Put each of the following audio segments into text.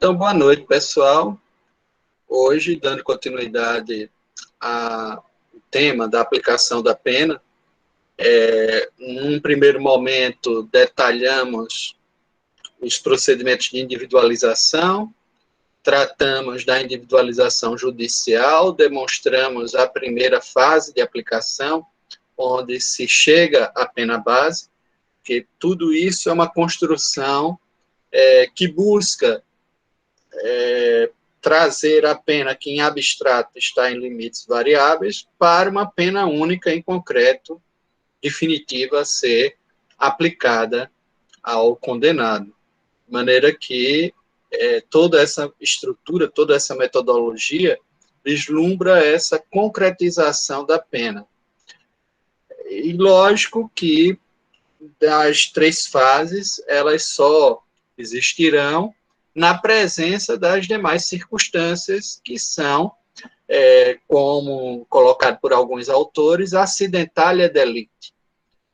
Então, boa noite, pessoal. Hoje, dando continuidade ao tema da aplicação da pena, num primeiro momento, detalhamos os procedimentos de individualização, tratamos da individualização judicial, demonstramos a primeira fase de aplicação, onde se chega à pena base, que tudo isso é uma construção que busca trazer a pena que em abstrato está em limites variáveis para uma pena única em concreto, definitiva, a ser aplicada ao condenado. De maneira que toda essa estrutura, toda essa metodologia vislumbra essa concretização da pena. E lógico que das três fases, elas só existirão na presença das demais circunstâncias que são, como colocado por alguns autores, acidentalia delicti.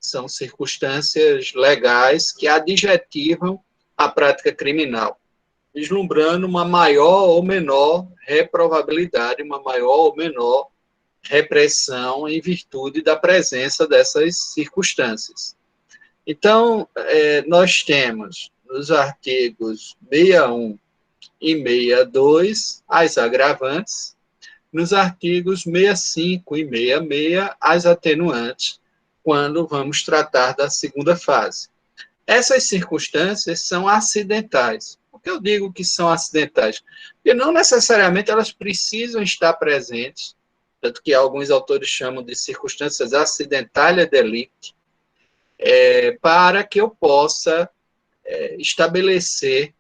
São circunstâncias legais que adjetivam a prática criminal, vislumbrando uma maior ou menor reprovabilidade, uma maior ou menor repressão em virtude da presença dessas circunstâncias. Então, nós temos nos artigos 61 e 62 as agravantes, nos artigos 65 e 66 as atenuantes, quando vamos tratar da segunda fase. Essas circunstâncias são acidentais. Por que eu digo que são acidentais? Porque não necessariamente elas precisam estar presentes, tanto que alguns autores chamam de circunstâncias acidentalia delicti, para que eu possa estabelecer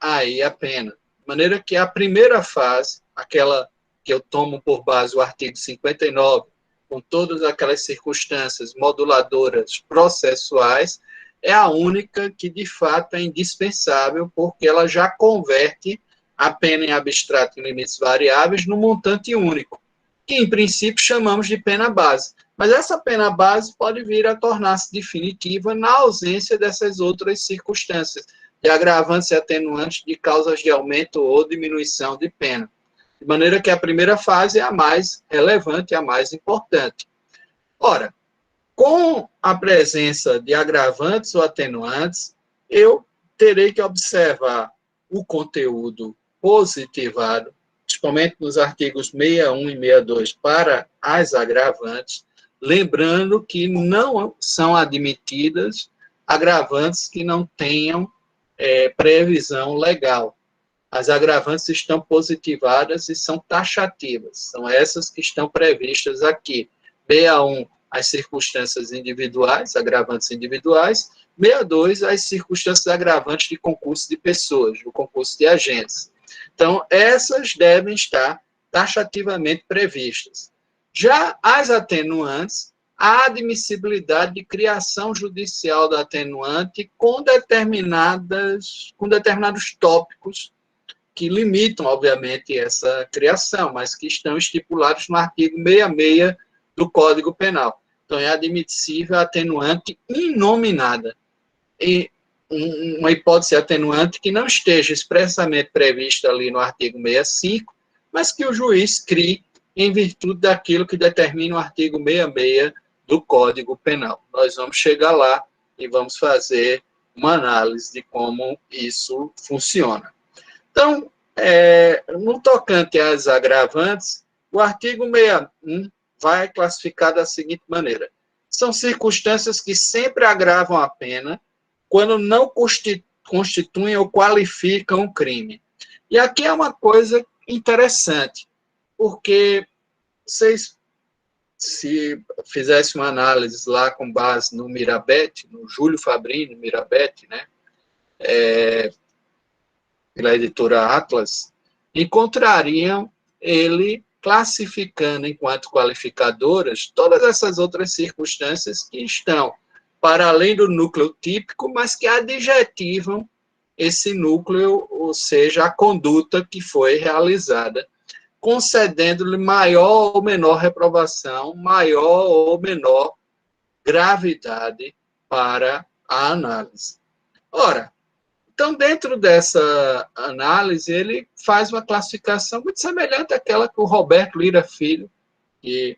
aí a pena. De maneira que a primeira fase, aquela que eu tomo por base o artigo 59, com todas aquelas circunstâncias moduladoras processuais, é a única que, de fato, é indispensável, porque ela já converte a pena em abstrato em limites variáveis num montante único, que, em princípio, chamamos de pena base. Mas essa pena base pode vir a tornar-se definitiva na ausência dessas outras circunstâncias, de agravantes e atenuantes de causas de aumento ou diminuição de pena. De maneira que a primeira fase é a mais relevante, a mais importante. Ora, com a presença de agravantes ou atenuantes, eu terei que observar o conteúdo positivado, principalmente nos artigos 61 e 62, para as agravantes, lembrando que não são admitidas agravantes que não tenham previsão legal. As agravantes estão positivadas e são taxativas. São essas que estão previstas aqui. 61, as circunstâncias individuais, agravantes individuais. 62, as circunstâncias agravantes de concurso de pessoas, do concurso de agentes. Então, essas devem estar taxativamente previstas. Já as atenuantes, a admissibilidade de criação judicial da atenuante com determinados tópicos que limitam, obviamente, essa criação, mas que estão estipulados no artigo 66 do Código Penal. Então, é admissível a atenuante inominada. E uma hipótese atenuante que não esteja expressamente prevista ali no artigo 65, mas que o juiz crie em virtude daquilo que determina o artigo 66 do Código Penal. Nós vamos chegar lá e vamos fazer uma análise de como isso funciona. Então, no tocante às agravantes, o artigo 61 vai classificar da seguinte maneira: são circunstâncias que sempre agravam a pena quando não constituem ou qualificam o crime. E aqui é uma coisa interessante, porque vocês, se fizessem uma análise lá com base no Mirabete, no Júlio Fabrini, Mirabete, né, pela editora Atlas, encontrariam ele classificando enquanto qualificadoras todas essas outras circunstâncias que estão para além do núcleo típico, mas que adjetivam esse núcleo, ou seja, a conduta que foi realizada, concedendo-lhe maior ou menor reprovação, maior ou menor gravidade para a análise. Ora, Então, dentro dessa análise, ele faz uma classificação muito semelhante àquela que o Roberto Lira Filho, que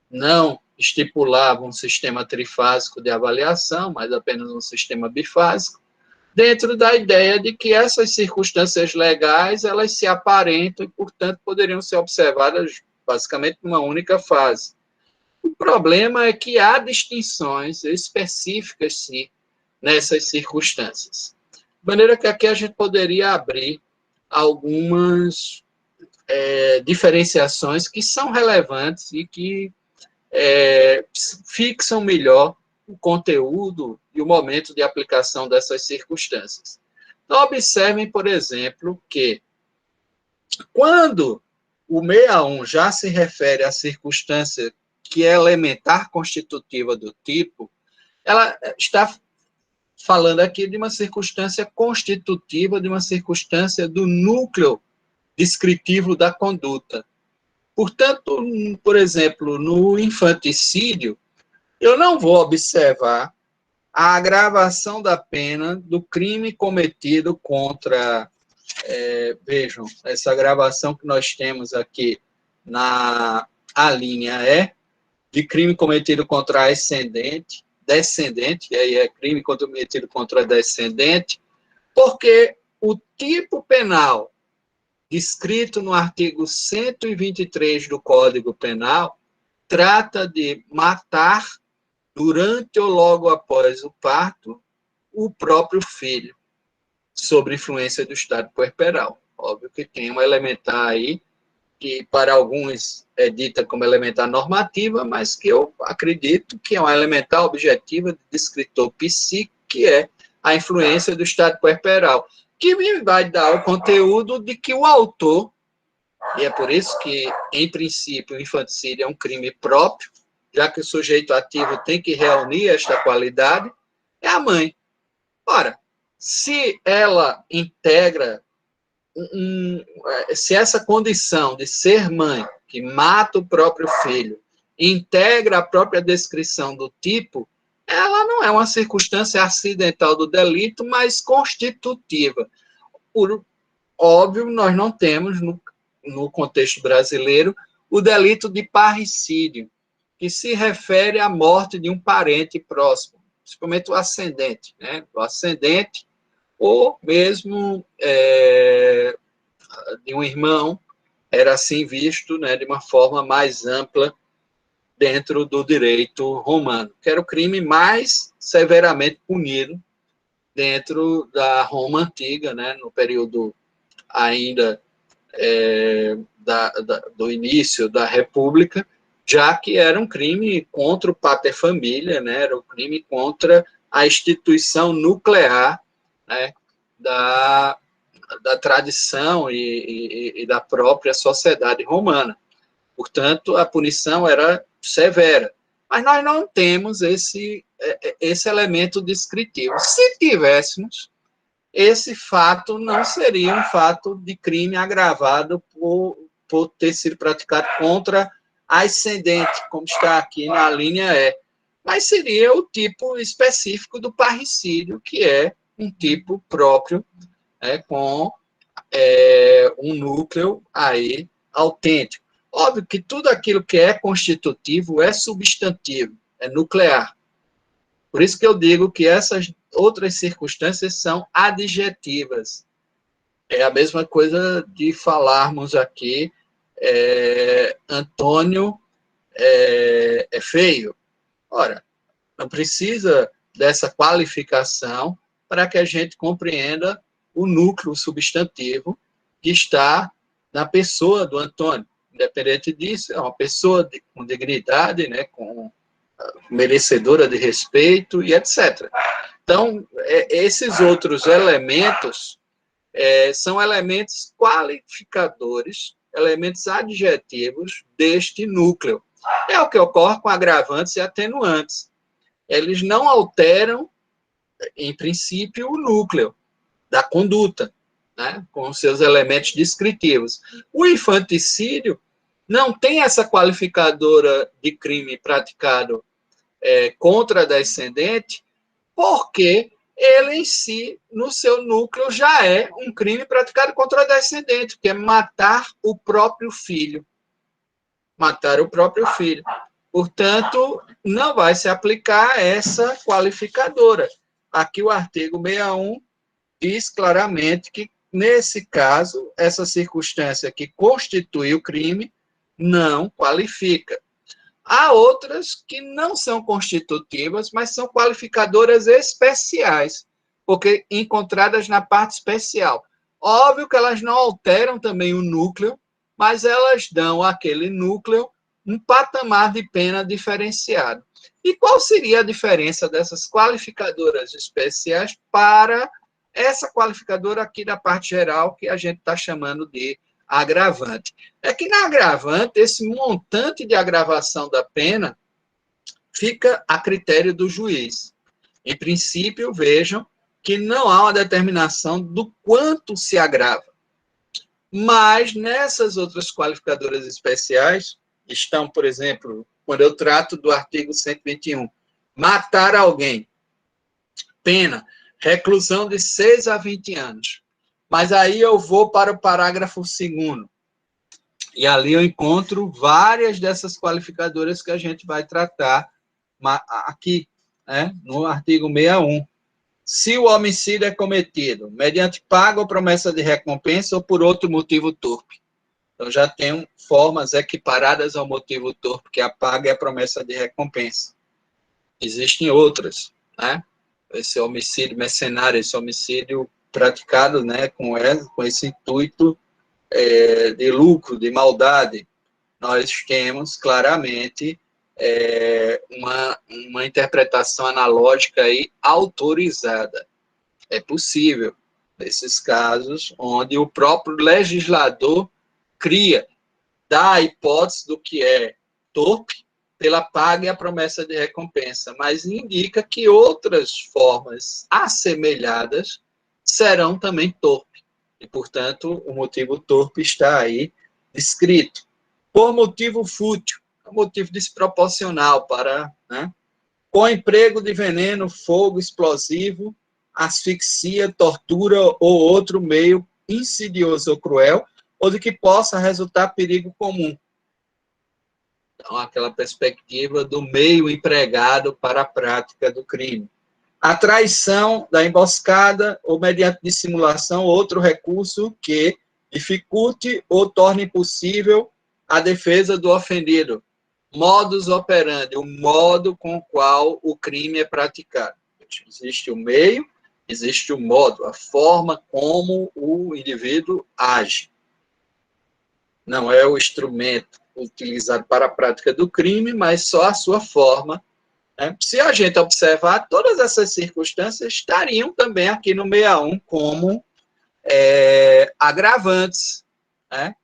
não estipulava um sistema trifásico de avaliação, mas apenas um sistema bifásico, dentro da ideia de que essas circunstâncias legais, elas se aparentam e, portanto, poderiam ser observadas basicamente numa única fase. O problema é que há distinções específicas, sim, nessas circunstâncias. De maneira que aqui a gente poderia abrir algumas diferenciações que são relevantes e que fixam melhor o conteúdo e o momento de aplicação dessas circunstâncias. Então, observem, por exemplo, que quando o 61 já se refere à circunstância que é elementar constitutiva do tipo, ela está falando aqui de uma circunstância constitutiva, de uma circunstância do núcleo descritivo da conduta. Portanto, por exemplo, no infanticídio, eu não vou observar a agravação da pena do crime cometido contra, vejam, essa agravação que nós temos aqui na linha E, de crime cometido contra ascendente, descendente, e aí é crime cometido contra descendente, porque o tipo penal descrito no artigo 123 do Código Penal trata de matar durante ou logo após o parto o próprio filho, sob influência do estado puerperal. Óbvio que tem uma elementar aí, que para alguns é dita como elementar normativa, mas que eu acredito que é uma elementar objetiva de descritor psíquico, que é a influência do estado puerperal, que me vai dar o conteúdo de que o autor, e é por isso que, em princípio, o infanticídio é um crime próprio, já que o sujeito ativo tem que reunir esta qualidade, é a mãe. Ora, se ela integra, se essa condição de ser mãe, que mata o próprio filho, integra a própria descrição do tipo, ela não é uma circunstância acidental do delito, mas constitutiva. Por óbvio, nós não temos, no contexto brasileiro, o delito de parricídio, que se refere à morte de um parente próximo, principalmente o ascendente, né? O ascendente, ou mesmo de um irmão, era assim visto, né, de uma forma mais ampla dentro do direito romano, que era o crime mais severamente punido dentro da Roma antiga, né, no período ainda do início da República, já que era um crime contra o pater-família, né, era um crime contra a instituição nuclear, né, da tradição e da própria sociedade romana. Portanto, a punição era severa. Mas nós não temos esse elemento descritivo. Se tivéssemos, esse fato não seria um fato de crime agravado por ter sido praticado contra ascendente, como está aqui na linha E. Mas seria o tipo específico do parricídio, que é um tipo próprio, com um núcleo aí autêntico. Óbvio que tudo aquilo que é constitutivo é substantivo, é nuclear. Por isso que eu digo que essas outras circunstâncias são adjetivas. É a mesma coisa de falarmos aqui, Antônio é feio. Ora, não precisa dessa qualificação para que a gente compreenda o núcleo substantivo que está na pessoa do Antônio. Independente disso, é uma pessoa com dignidade, né, merecedora de respeito e etc. Então, esses outros elementos são elementos qualificadores, elementos adjetivos deste núcleo. É o que ocorre com agravantes e atenuantes. Eles não alteram, em princípio, o núcleo da conduta, né, com seus elementos descritivos. O infanticídio não tem essa qualificadora de crime praticado contra a descendente, porque ele em si, no seu núcleo, já é um crime praticado contra o descendente, que é matar o próprio filho. Matar o próprio filho. Portanto, não vai se aplicar essa qualificadora. Aqui o artigo 61 diz claramente que, nesse caso, essa circunstância que constitui o crime não qualifica. Há outras que não são constitutivas, mas são qualificadoras especiais, porque encontradas na parte especial. Óbvio que elas não alteram também o núcleo, mas elas dão àquele núcleo um patamar de pena diferenciado. E qual seria a diferença dessas qualificadoras especiais para essa qualificadora aqui da parte geral, que a gente está chamando de agravante? É que na agravante, esse montante de agravação da pena fica a critério do juiz. Em princípio, vejam que não há uma determinação do quanto se agrava. Mas nessas outras qualificadoras especiais, estão, por exemplo, quando eu trato do artigo 121, matar alguém, pena, reclusão de 6 a 20 anos. Mas aí eu vou para o parágrafo 2º, e ali eu encontro várias dessas qualificadoras que a gente vai tratar aqui, né, no artigo 61. Se o homicídio é cometido mediante pago ou promessa de recompensa ou por outro motivo torpe. Então, já tem formas equiparadas ao motivo torpe, que é a paga e a promessa de recompensa. Existem outras, né? Esse homicídio mercenário, esse homicídio praticado, né, com esse intuito de lucro, de maldade. Nós temos claramente uma interpretação analógica aí autorizada. É possível, nesses casos, onde o próprio legislador dá a hipótese do que é torpe pela paga e a promessa de recompensa, mas indica que outras formas assemelhadas serão também torpe. E, portanto, o motivo torpe está aí descrito. Por motivo fútil, motivo desproporcional para, né, com emprego de veneno, fogo explosivo, asfixia, tortura ou outro meio insidioso ou cruel, ou de que possa resultar perigo comum. Então, aquela perspectiva do meio empregado para a prática do crime. A traição da emboscada ou mediante dissimulação, outro recurso que dificulte ou torne impossível a defesa do ofendido. Modus operandi, o modo com o qual o crime é praticado. Existe o meio, existe o modo, a forma como o indivíduo age. Não é o instrumento utilizado para a prática do crime, mas só a sua forma. Né? Se a gente observar, todas essas circunstâncias estariam também aqui no 61 como agravantes, né?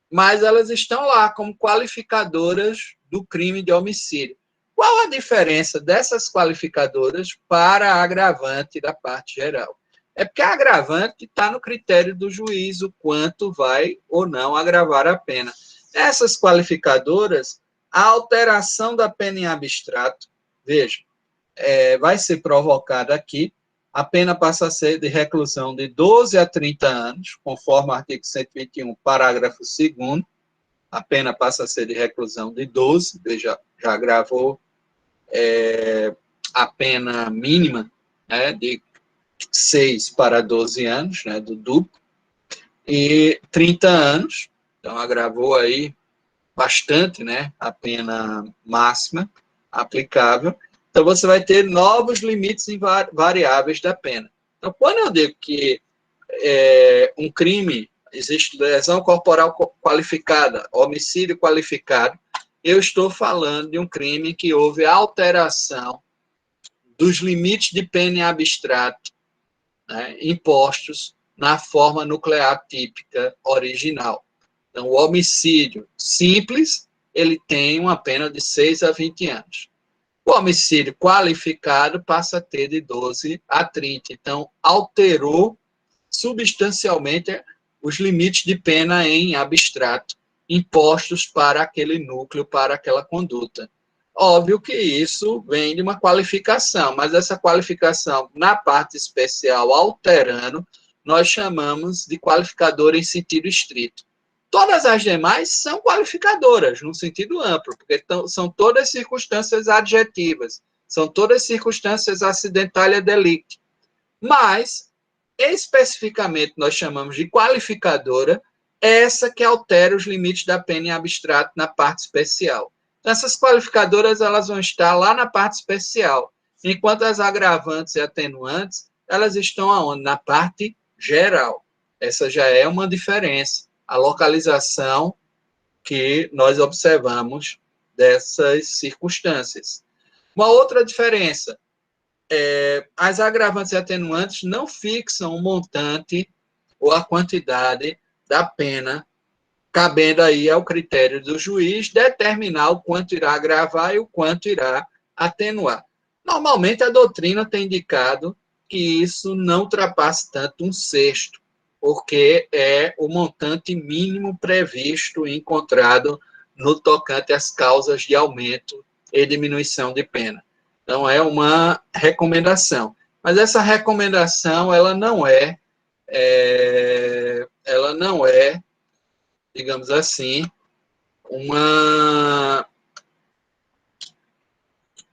Mas elas estão lá como qualificadoras do crime de homicídio. Qual a diferença dessas qualificadoras para a agravante da parte geral? É porque a agravante está no critério do juiz, o quanto vai ou não agravar a pena. Essas qualificadoras, a alteração da pena em abstrato, veja, vai ser provocada aqui, a pena passa a ser de reclusão de 12 a 30 anos, conforme o artigo 121, parágrafo 2º, a pena passa a ser de reclusão de 12, veja, já agravou a pena mínima, né, de 6 para 12 anos, né, do duplo, e 30 anos, então agravou aí bastante, né, a pena máxima aplicável. Então, você vai ter novos limites variáveis da pena. Então, quando eu digo que um crime, existe lesão corporal qualificada, homicídio qualificado, eu estou falando de um crime que houve alteração dos limites de pena em abstrato, né, impostos na forma nuclear típica original. Então, o homicídio simples, ele tem uma pena de 6 a 20 anos. O homicídio qualificado passa a ter de 12 a 30. Então, alterou substancialmente os limites de pena em abstrato impostos para aquele núcleo, para aquela conduta. Óbvio que isso vem de uma qualificação, mas essa qualificação, na parte especial, alterando, nós chamamos de qualificadora em sentido estrito. Todas as demais são qualificadoras, no sentido amplo, porque são todas circunstâncias adjetivas, são todas circunstâncias acidentalia delicti. Mas, especificamente, nós chamamos de qualificadora essa que altera os limites da pena em abstrato na parte especial. Então, essas qualificadoras elas vão estar lá na parte especial, enquanto as agravantes e atenuantes elas estão aonde? Na parte geral. Essa já é uma diferença. A localização que nós observamos dessas circunstâncias. Uma outra diferença, as agravantes e atenuantes não fixam o montante ou a quantidade da pena, cabendo aí ao critério do juiz determinar o quanto irá agravar e o quanto irá atenuar. Normalmente, a doutrina tem indicado que isso não ultrapasse tanto 1/6, porque é o montante mínimo previsto e encontrado no tocante às causas de aumento e diminuição de pena. Então, é uma recomendação. Mas essa recomendação, ela não é, digamos assim, uma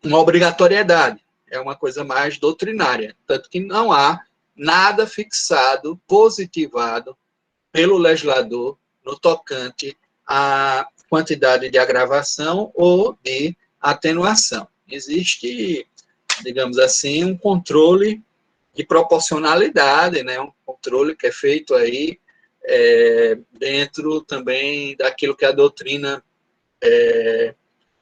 obrigatoriedade. É uma coisa mais doutrinária. Tanto que não há nada fixado, positivado pelo legislador no tocante à quantidade de agravação ou de atenuação. Existe, digamos assim, um controle de proporcionalidade, né? Um controle que é feito aí dentro também daquilo que a doutrina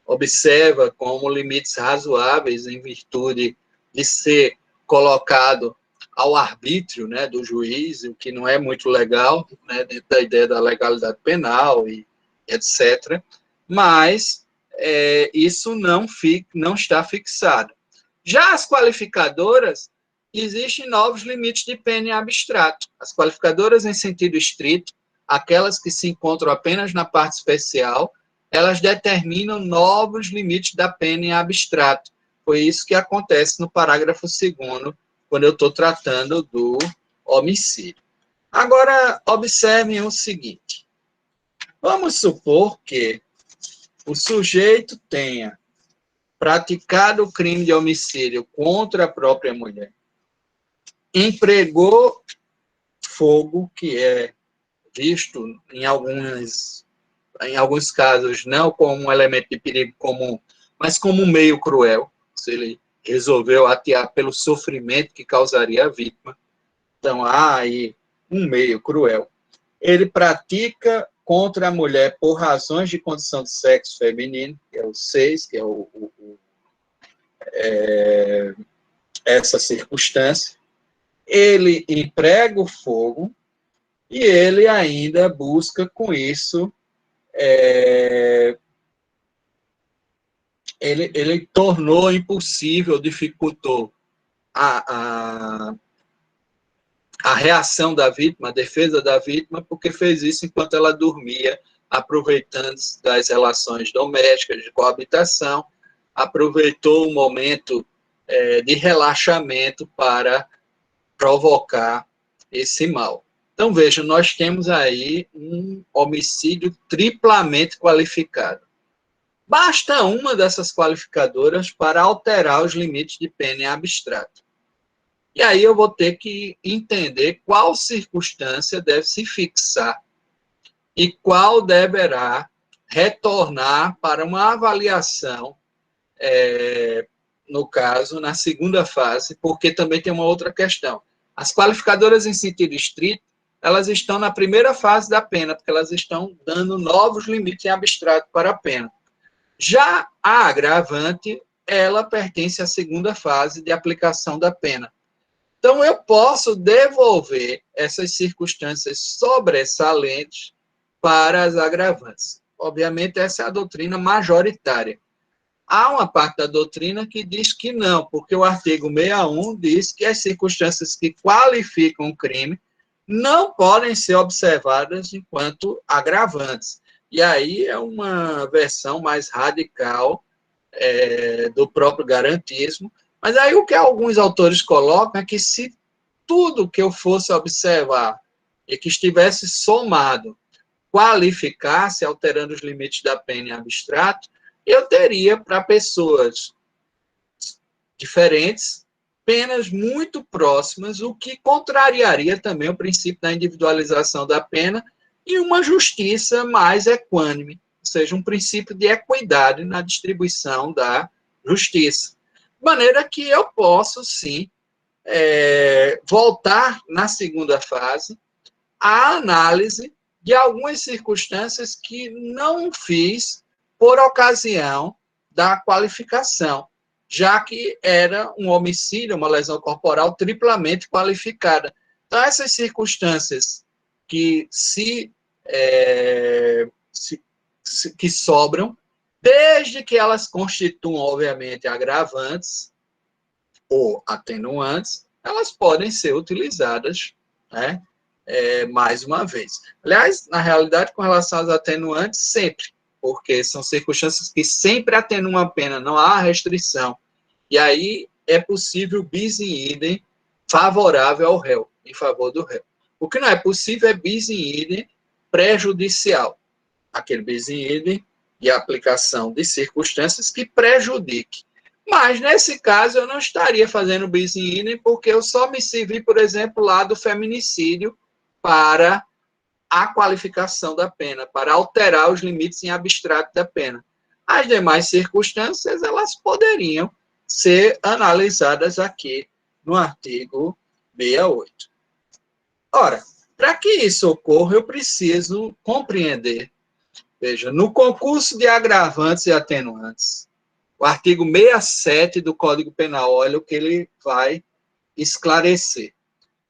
observa como limites razoáveis em virtude de ser colocado ao arbítrio, né, do juiz, o que não é muito legal, né, dentro da ideia da legalidade penal e etc. Mas isso não está fixado. Já as qualificadoras, existem novos limites de pena em abstrato. As qualificadoras em sentido estrito, aquelas que se encontram apenas na parte especial, elas determinam novos limites da pena em abstrato. Foi isso que acontece no parágrafo 2º, quando eu estou tratando do homicídio. Agora, observem o seguinte. Vamos supor que o sujeito tenha praticado o crime de homicídio contra a própria mulher, empregou fogo, que é visto em alguns casos não como um elemento de perigo comum, mas como um meio cruel, se ele resolveu atear pelo sofrimento que causaria a vítima. Então, há aí um meio cruel. Ele pratica contra a mulher por razões de condição de sexo feminino, que é o 6, que é essa circunstância. Ele emprega o fogo e ele ainda busca com isso ele tornou impossível, dificultou a reação da vítima, a defesa da vítima, porque fez isso enquanto ela dormia, aproveitando das relações domésticas, de coabitação, aproveitou o momento de relaxamento para provocar esse mal. Então, veja, nós temos aí um homicídio triplamente qualificado. Basta uma dessas qualificadoras para alterar os limites de pena em abstrato. E aí eu vou ter que entender qual circunstância deve se fixar e qual deverá retornar para uma avaliação, no caso, na segunda fase, porque também tem uma outra questão. As qualificadoras em sentido estrito, elas estão na primeira fase da pena, porque elas estão dando novos limites em abstrato para a pena. Já a agravante, ela pertence à segunda fase de aplicação da pena. Então, eu posso devolver essas circunstâncias sobressalentes para as agravantes. Obviamente, essa é a doutrina majoritária. Há uma parte da doutrina que diz que não, porque o artigo 61 diz que as circunstâncias que qualificam o crime não podem ser observadas enquanto agravantes. E aí é uma versão mais radical do próprio garantismo. Mas aí o que alguns autores colocam é que se tudo que eu fosse observar e que estivesse somado qualificasse, alterando os limites da pena em abstrato, eu teria, para pessoas diferentes, penas muito próximas, o que contrariaria também o princípio da individualização da pena e uma justiça mais equânime, ou seja, um princípio de equidade na distribuição da justiça. De maneira que eu posso, sim, voltar na segunda fase à análise de algumas circunstâncias que não fiz por ocasião da qualificação, já que era um homicídio, uma lesão corporal triplamente qualificada. Então, essas circunstâncias que que sobram, desde que elas constituam, obviamente, agravantes ou atenuantes, elas podem ser utilizadas, né, mais uma vez. Aliás, na realidade, com relação às atenuantes, sempre, porque são circunstâncias que sempre atenuam a pena, não há restrição. E aí é possível bis in idem favorável ao réu, em favor do réu. O que não é possível é bis in idem prejudicial, aquele bis in idem de aplicação de circunstâncias que prejudique. Mas, nesse caso, eu não estaria fazendo bis in idem, porque eu só me servi, por exemplo, lá do feminicídio para a qualificação da pena, para alterar os limites em abstrato da pena. As demais circunstâncias, elas poderiam ser analisadas aqui no artigo 68. Ora, para que isso ocorra, eu preciso compreender, veja, no concurso de agravantes e atenuantes, o artigo 67 do Código Penal, olha o que ele vai esclarecer.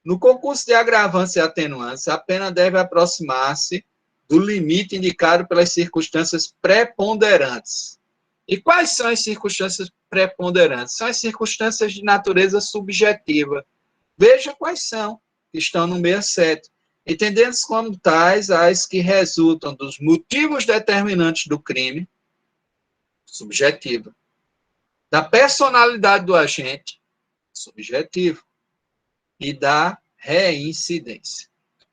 No concurso de agravantes e atenuantes, a pena deve aproximar-se do limite indicado pelas circunstâncias preponderantes. E quais são as circunstâncias preponderantes? São as circunstâncias de natureza subjetiva. Veja quais são, que estão no 67. Entendendo-se como tais as que resultam dos motivos determinantes do crime, subjetiva, da personalidade do agente, subjetivo, e da reincidência.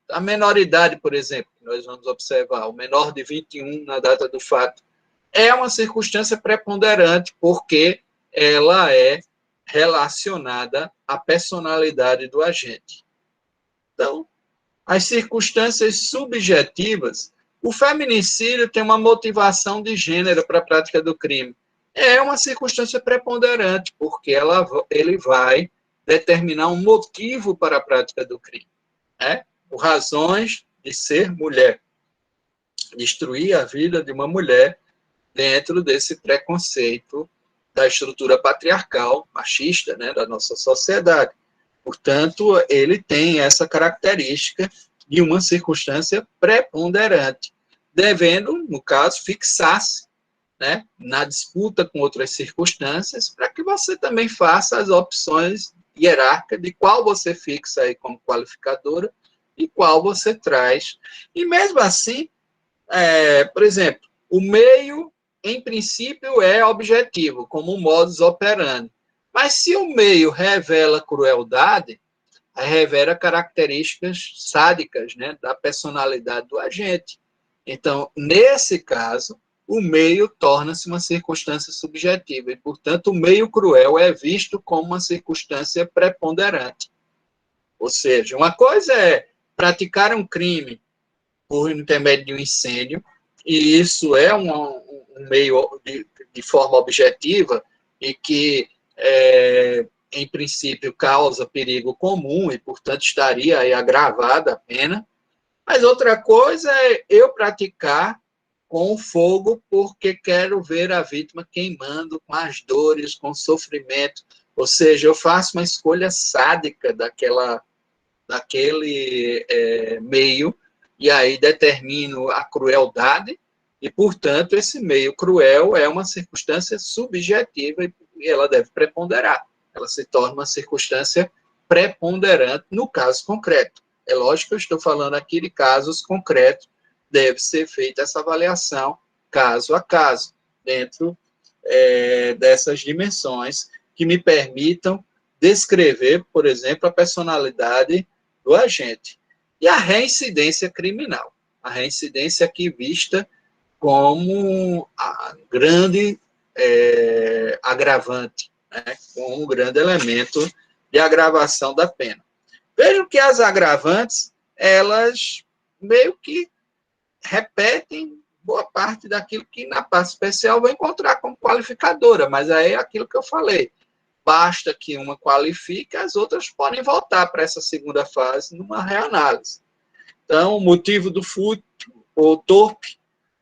A menoridade, por exemplo, que nós vamos observar, o menor de 21 na data do fato, é uma circunstância preponderante, porque ela é relacionada à personalidade do agente. Então, as circunstâncias subjetivas, o feminicídio tem uma motivação de gênero para a prática do crime. É uma circunstância preponderante, porque ele vai determinar um motivo para a prática do crime, né? Por razões de ser mulher. Destruir a vida de uma mulher dentro desse preconceito da estrutura patriarcal, machista, né, da nossa sociedade. Portanto, ele tem essa característica de uma circunstância preponderante, devendo, no caso, fixar-se, né, na disputa com outras circunstâncias, para que você também faça as opções hierárquicas de qual você fixa aí como qualificadora e qual você traz. E mesmo assim, por exemplo, o meio, em princípio, é objetivo, como um modus operandi. Mas se o meio revela crueldade, revela características sádicas, né, da personalidade do agente. Então, nesse caso, o meio torna-se uma circunstância subjetiva e, portanto, o meio cruel é visto como uma circunstância preponderante. Ou seja, uma coisa é praticar um crime por intermédio de um incêndio, e isso é um meio de forma objetiva e que, em princípio, causa perigo comum e, portanto, estaria aí agravada a pena. Mas outra coisa é eu praticar com fogo porque quero ver a vítima queimando com as dores, com o sofrimento. Ou seja, eu faço uma escolha sádica daquele meio e aí determino a crueldade e, portanto, esse meio cruel é uma circunstância subjetiva e ela deve preponderar. Ela se torna uma circunstância preponderante no caso concreto. É lógico que eu estou falando aqui de casos concretos, deve ser feita essa avaliação caso a caso, dentro dessas dimensões que me permitam descrever, por exemplo, a personalidade do agente. E a reincidência criminal. A reincidência aqui vista como a grande agravante, né, como um grande elemento de agravação da pena. Vejam que as agravantes, elas meio que repetem boa parte daquilo que na parte especial vai encontrar como qualificadora, mas aí é aquilo que eu falei. Basta que uma qualifique, as outras podem voltar para essa segunda fase numa reanálise. Então, o motivo do furto ou torpe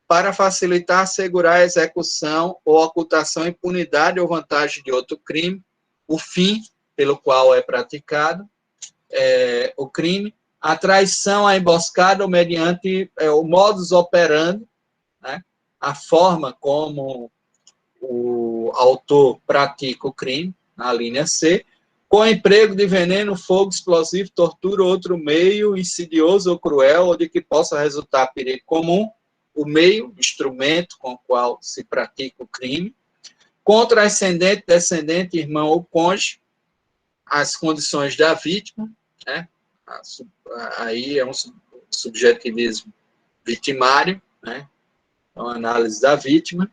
para facilitar, assegurar a execução ou ocultação, impunidade ou vantagem de outro crime, o fim pelo qual é praticado o crime, a traição, a emboscada ou mediante o modus operandi, né, a forma como o autor pratica o crime, na linha C, com emprego de veneno, fogo, explosivo, tortura ou outro meio insidioso ou cruel, ou de que possa resultar perigo comum, o meio, instrumento com o qual se pratica o crime, contra ascendente, descendente, irmão ou cônjuge, as condições da vítima, né? Aí é um subjetivismo vitimário, né? Então, análise da vítima,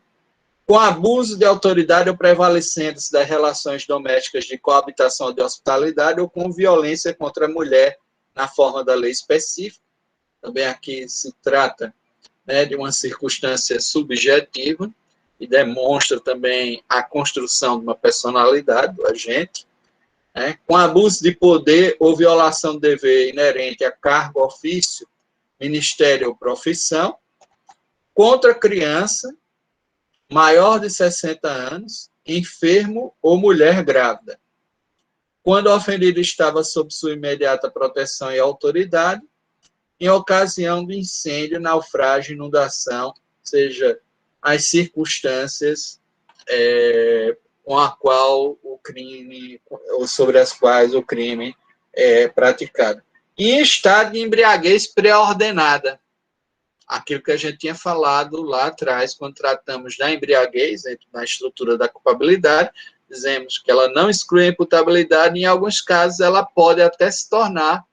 com abuso de autoridade ou prevalecendo-se das relações domésticas de coabitação ou de hospitalidade, ou com violência contra a mulher na forma da lei específica. Também aqui se trata, né, de uma circunstância subjetiva e demonstra também a construção de uma personalidade do agente, né, com abuso de poder ou violação do dever inerente a cargo, ofício, ministério ou profissão, contra criança maior de 60 anos, enfermo ou mulher grávida, quando o ofendido estava sob sua imediata proteção e autoridade, em ocasião de incêndio, naufrágio, inundação, seja as circunstâncias com a qual o crime, ou sobre as quais o crime é praticado. E em estado de embriaguez pré-ordenada, aquilo que a gente tinha falado lá atrás, quando tratamos da embriaguez, na estrutura da culpabilidade, dizemos que ela não exclui a imputabilidade, em alguns casos ela pode até se tornar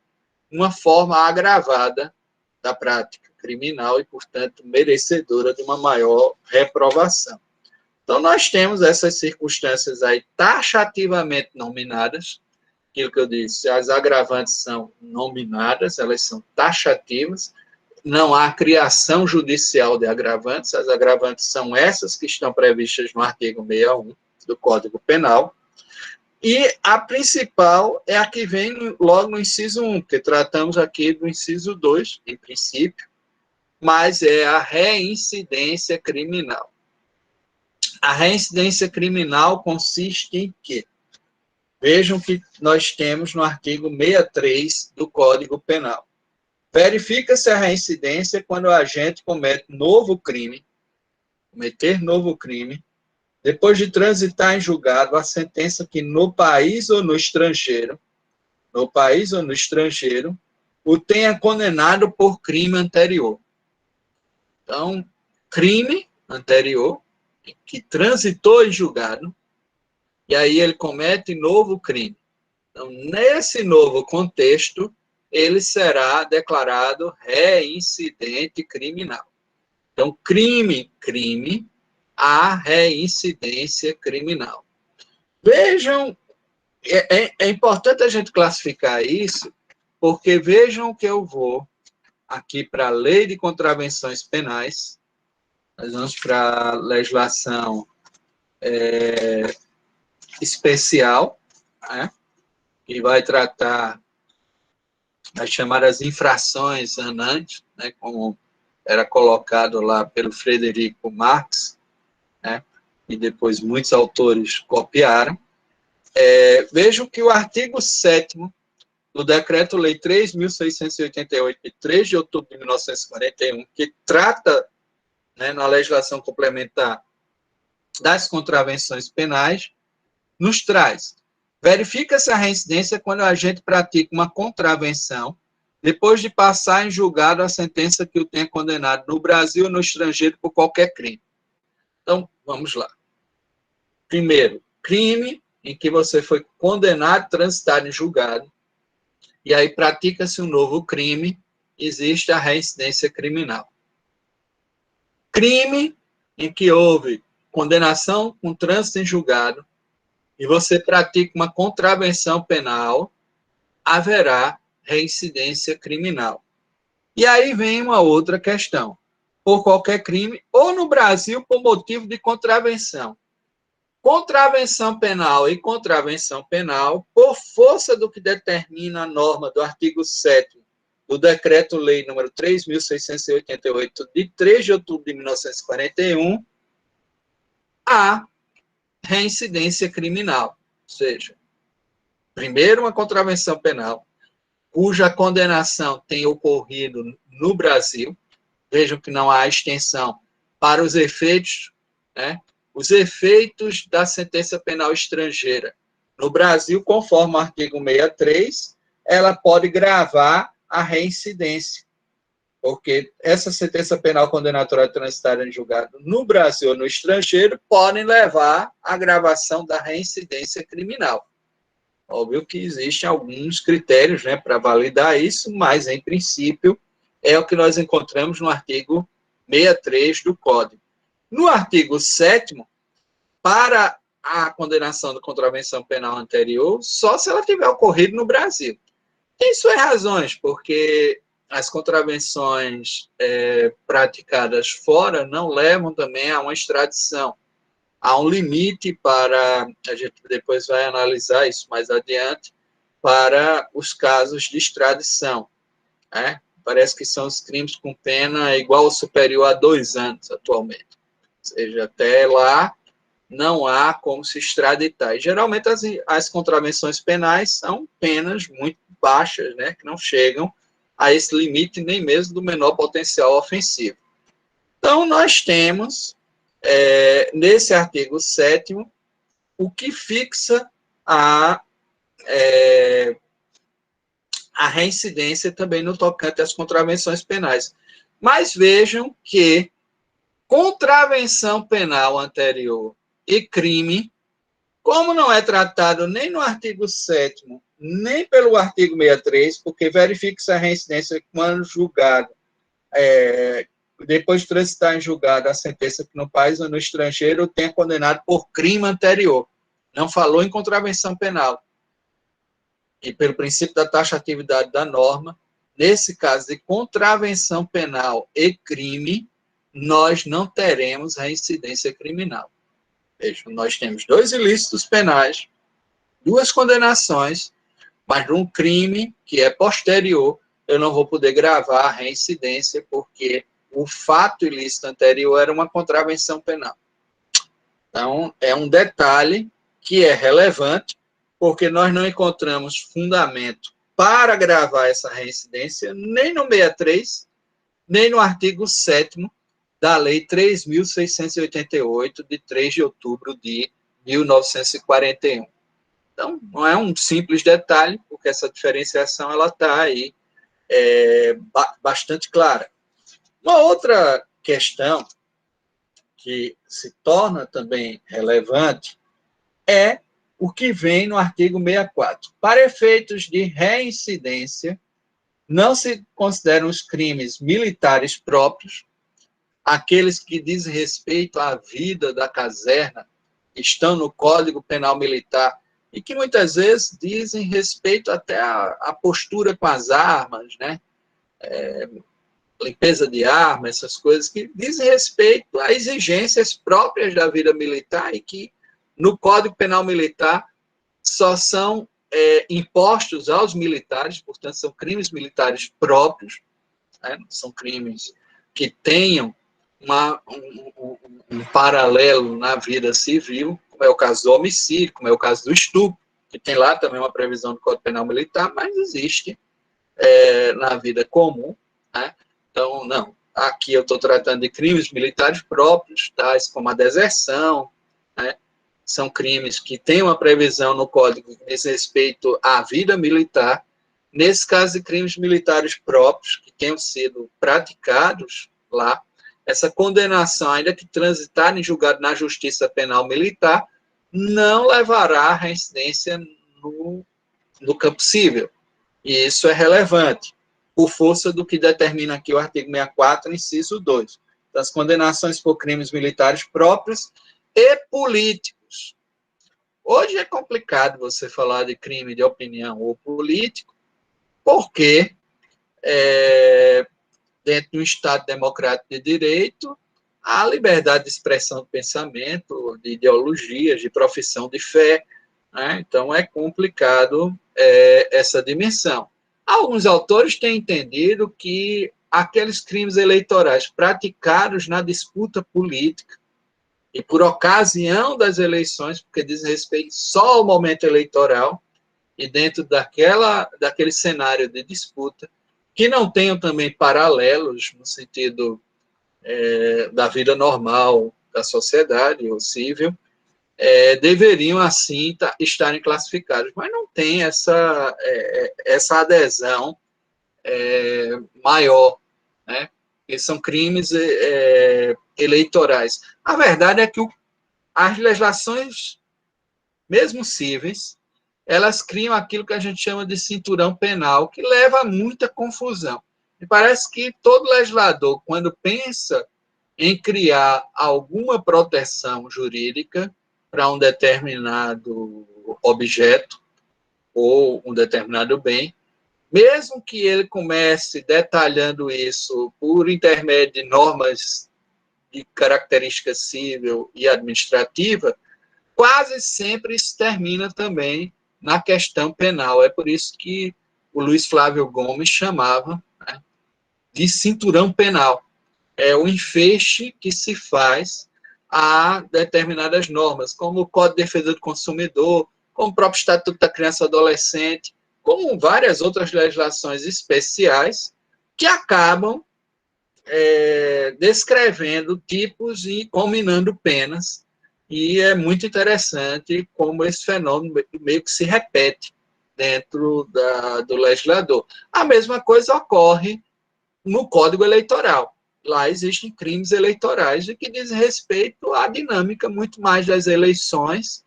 uma forma agravada da prática criminal e, portanto, merecedora de uma maior reprovação. Então, nós temos essas circunstâncias aí taxativamente nominadas, aquilo que eu disse, as agravantes são nominadas, elas são taxativas, não há criação judicial de agravantes, as agravantes são essas que estão previstas no artigo 61 do Código Penal, e a principal é a que vem logo no inciso 1, porque tratamos aqui do inciso 2, em princípio, mas é a reincidência criminal. A reincidência criminal consiste em quê? Vejam que nós temos no artigo 63 do Código Penal. Verifica-se a reincidência quando o agente comete novo crime, depois de transitar em julgado a sentença que no país ou no estrangeiro, o tenha condenado por crime anterior. Então, crime anterior, que transitou em julgado, e aí ele comete novo crime. Então, nesse novo contexto, ele será declarado reincidente criminal. Então, crime, a reincidência criminal. Vejam, é importante a gente classificar isso, porque vejam que eu vou aqui para a Lei de Contravenções Penais, nós vamos para a legislação especial, né, que vai tratar as chamadas infrações anantes, né, como era colocado lá pelo Frederico Marx, né, e depois muitos autores copiaram. Vejam que o artigo 7º do Decreto-Lei 3.688, de 3 de outubro de 1941, que trata, né, na legislação complementar das contravenções penais, nos traz: verifica-se a reincidência quando o agente pratica uma contravenção depois de passar em julgado a sentença que o tenha condenado no Brasil ou no estrangeiro por qualquer crime. Então, vamos lá. primeiro, crime em que você foi condenado, transitado em julgado, e aí pratica-se um novo crime, existe a reincidência criminal. Crime em que houve condenação com trânsito em julgado, e você pratica uma contravenção penal, haverá reincidência criminal. E aí vem uma outra questão. Por qualquer crime, ou no Brasil por motivo de contravenção. Contravenção penal e contravenção penal, por força do que determina a norma do artigo 7º do Decreto-Lei nº 3.688, de 3 de outubro de 1941, há reincidência criminal. Ou seja, primeiro, uma contravenção penal, cuja condenação tem ocorrido no Brasil. Vejam que não há extensão para os efeitos, né? Os efeitos da sentença penal estrangeira. No Brasil, conforme o artigo 63, ela pode gravar a reincidência, porque essa sentença penal condenatória transitada em julgado no Brasil ou no estrangeiro podem levar à gravação da reincidência criminal. Óbvio que existem alguns critérios, né, para validar isso, mas, em princípio, é o que nós encontramos no artigo 63 do Código. No artigo 7º, para a condenação da contravenção penal anterior, só se ela tiver ocorrido no Brasil. Tem suas razões, porque as contravenções praticadas fora não levam também a uma extradição. Há um limite para, a gente depois vai analisar isso mais adiante, para os casos de extradição, né? Parece que são os crimes com pena igual ou superior a 2 anos atualmente. Ou seja, até lá não há como se extraditar. E, geralmente, as contravenções penais são penas muito baixas, né, que não chegam a esse limite nem mesmo do menor potencial ofensivo. Então, nós temos, nesse artigo 7º, o que fixa a reincidência também no tocante às contravenções penais. Mas vejam que contravenção penal anterior e crime, como não é tratado nem no artigo 7º, nem pelo artigo 63, porque verifica-se a reincidência quando julgado, depois de transitar em julgado a sentença que no país ou no estrangeiro tenha condenado por crime anterior. Não falou em contravenção penal. E pelo princípio da taxatividade da norma, nesse caso de contravenção penal e crime, nós não teremos reincidência criminal. Vejam, nós temos 2 ilícitos penais, 2 condenações, mas num crime que é posterior, eu não vou poder gravar a reincidência, porque o fato ilícito anterior era uma contravenção penal. Então, é um detalhe que é relevante, porque nós não encontramos fundamento para gravar essa reincidência nem no 63, nem no artigo 7º da Lei 3.688, de 3 de outubro de 1941. Então, não é um simples detalhe, porque essa diferenciação está aí bastante clara. Uma outra questão que se torna também relevante é o que vem no artigo 64. Para efeitos de reincidência, não se consideram os crimes militares próprios, aqueles que dizem respeito à vida da caserna, estão no Código Penal Militar, e que muitas vezes dizem respeito até à postura com as armas, né? Limpeza de armas, essas coisas que dizem respeito a exigências próprias da vida militar e que no Código Penal Militar só são impostos aos militares, portanto, são crimes militares próprios, né? São crimes que tenham um paralelo na vida civil, como é o caso do homicídio, como é o caso do estupro, que tem lá também uma previsão do Código Penal Militar, mas existe na vida comum, né? Então, não. Aqui eu estou tratando de crimes militares próprios, tais como a deserção, né? São crimes que têm uma previsão no Código que diz respeito à vida militar. Nesse caso de crimes militares próprios, que tenham sido praticados lá, essa condenação, ainda que transitar em julgado na Justiça Penal Militar, não levará à reincidência no campo civil. E isso é relevante, por força do que determina aqui o artigo 64, inciso 2, das condenações por crimes militares próprios e políticos. Hoje é complicado você falar de crime de opinião ou político, porque dentro de um Estado democrático de direito, há liberdade de expressão de pensamento, de ideologias, de profissão de fé, né? Então é complicado essa dimensão. Alguns autores têm entendido que aqueles crimes eleitorais praticados na disputa política e por ocasião das eleições, porque diz respeito só ao momento eleitoral, e dentro daquele cenário de disputa, que não tenham também paralelos no sentido da vida normal da sociedade, ou civil, deveriam, assim, estarem classificados. Mas não tem essa adesão maior, né? Que são crimes eleitorais. A verdade é que as legislações, mesmo cíveis, elas criam aquilo que a gente chama de cinturão penal, que leva a muita confusão. E parece que todo legislador, quando pensa em criar alguma proteção jurídica para um determinado objeto ou um determinado bem, mesmo que ele comece detalhando isso por intermédio de normas de característica civil e administrativa, quase sempre isso termina também na questão penal. É por isso que o Luiz Flávio Gomes chamava, né, de cinturão penal. É o enfeixe que se faz a determinadas normas, como o Código de Defesa do Consumidor, como o próprio Estatuto da Criança e Adolescente, como várias outras legislações especiais que acabam descrevendo tipos e combinando penas. E é muito interessante como esse fenômeno meio que se repete dentro do legislador. A mesma coisa ocorre no Código Eleitoral. Lá existem crimes eleitorais e que dizem respeito à dinâmica muito mais das eleições.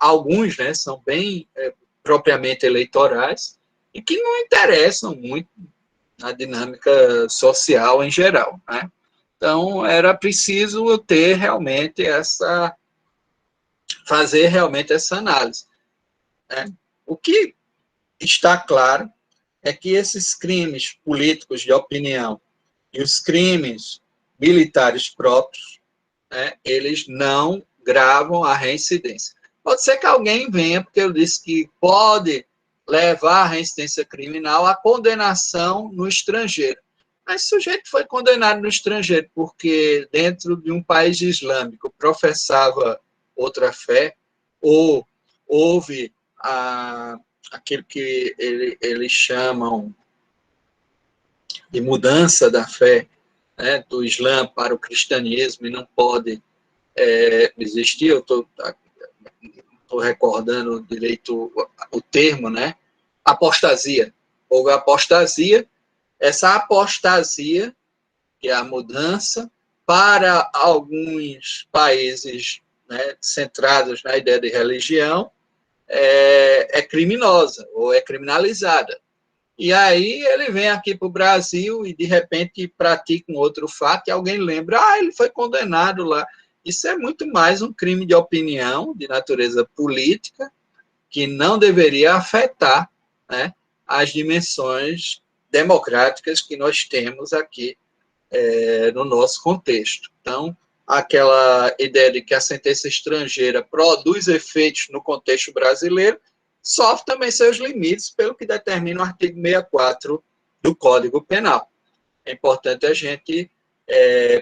Alguns, né, são bem propriamente eleitorais e que não interessam muito na dinâmica social em geral, né? Então, era preciso ter realmente fazer realmente essa análise, né? O que está claro é que esses crimes políticos de opinião e os crimes militares próprios, né, eles não gravam a reincidência. Pode ser que alguém venha, porque eu disse que pode levar a reincidência criminal à condenação no estrangeiro. Mas se o sujeito foi condenado no estrangeiro porque dentro de um país islâmico professava outra fé, ou houve aquilo que eles chamam de mudança da fé, né, do Islã para o cristianismo, e não pode existir, eu estou recordando direito o termo, né? Apostasia. Houve apostasia, essa apostasia, que é a mudança, para alguns países, né, centrados na ideia de religião, é criminosa ou é criminalizada. E aí ele vem aqui para o Brasil e, de repente, pratica um outro fato e alguém lembra, ele foi condenado lá. Isso é muito mais um crime de opinião, de natureza política, que não deveria afetar, né, as dimensões democráticas que nós temos aqui no nosso contexto. Então, aquela ideia de que a sentença estrangeira produz efeitos no contexto brasileiro sofre também seus limites pelo que determina o artigo 64 do Código Penal. É importante a gente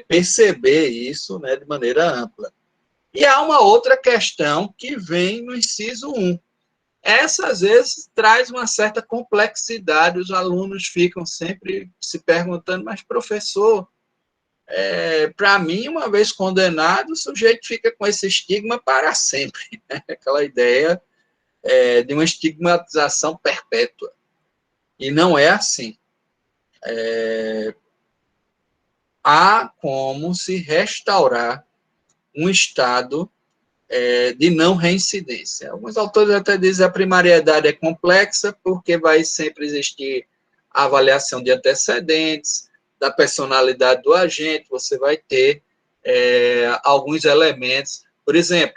perceber isso, né, de maneira ampla. E há uma outra questão que vem no inciso 1. Essa, às vezes, traz uma certa complexidade, os alunos ficam sempre se perguntando, mas, professor, para mim, uma vez condenado, o sujeito fica com esse estigma para sempre, né? Aquela ideia de uma estigmatização perpétua. E não é assim. Há como se restaurar um estado de não reincidência. Alguns autores até dizem que a primariedade é complexa, porque vai sempre existir a avaliação de antecedentes, da personalidade do agente, você vai ter alguns elementos. Por exemplo,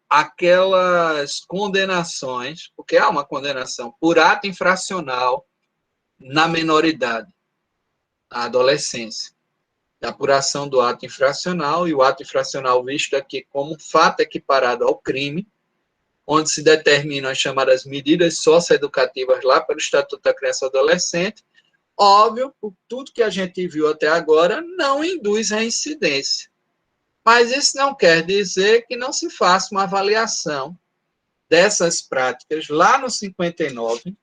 aquelas condenações, porque há uma condenação por ato infracional na menoridade, na adolescência. A apuração do ato infracional, e o ato infracional visto aqui como um fato equiparado ao crime, onde se determinam as chamadas medidas socioeducativas lá pelo Estatuto da Criança e Adolescente. Óbvio, por tudo que a gente viu até agora, não induz reincidência. Mas isso não quer dizer que não se faça uma avaliação dessas práticas lá no 59,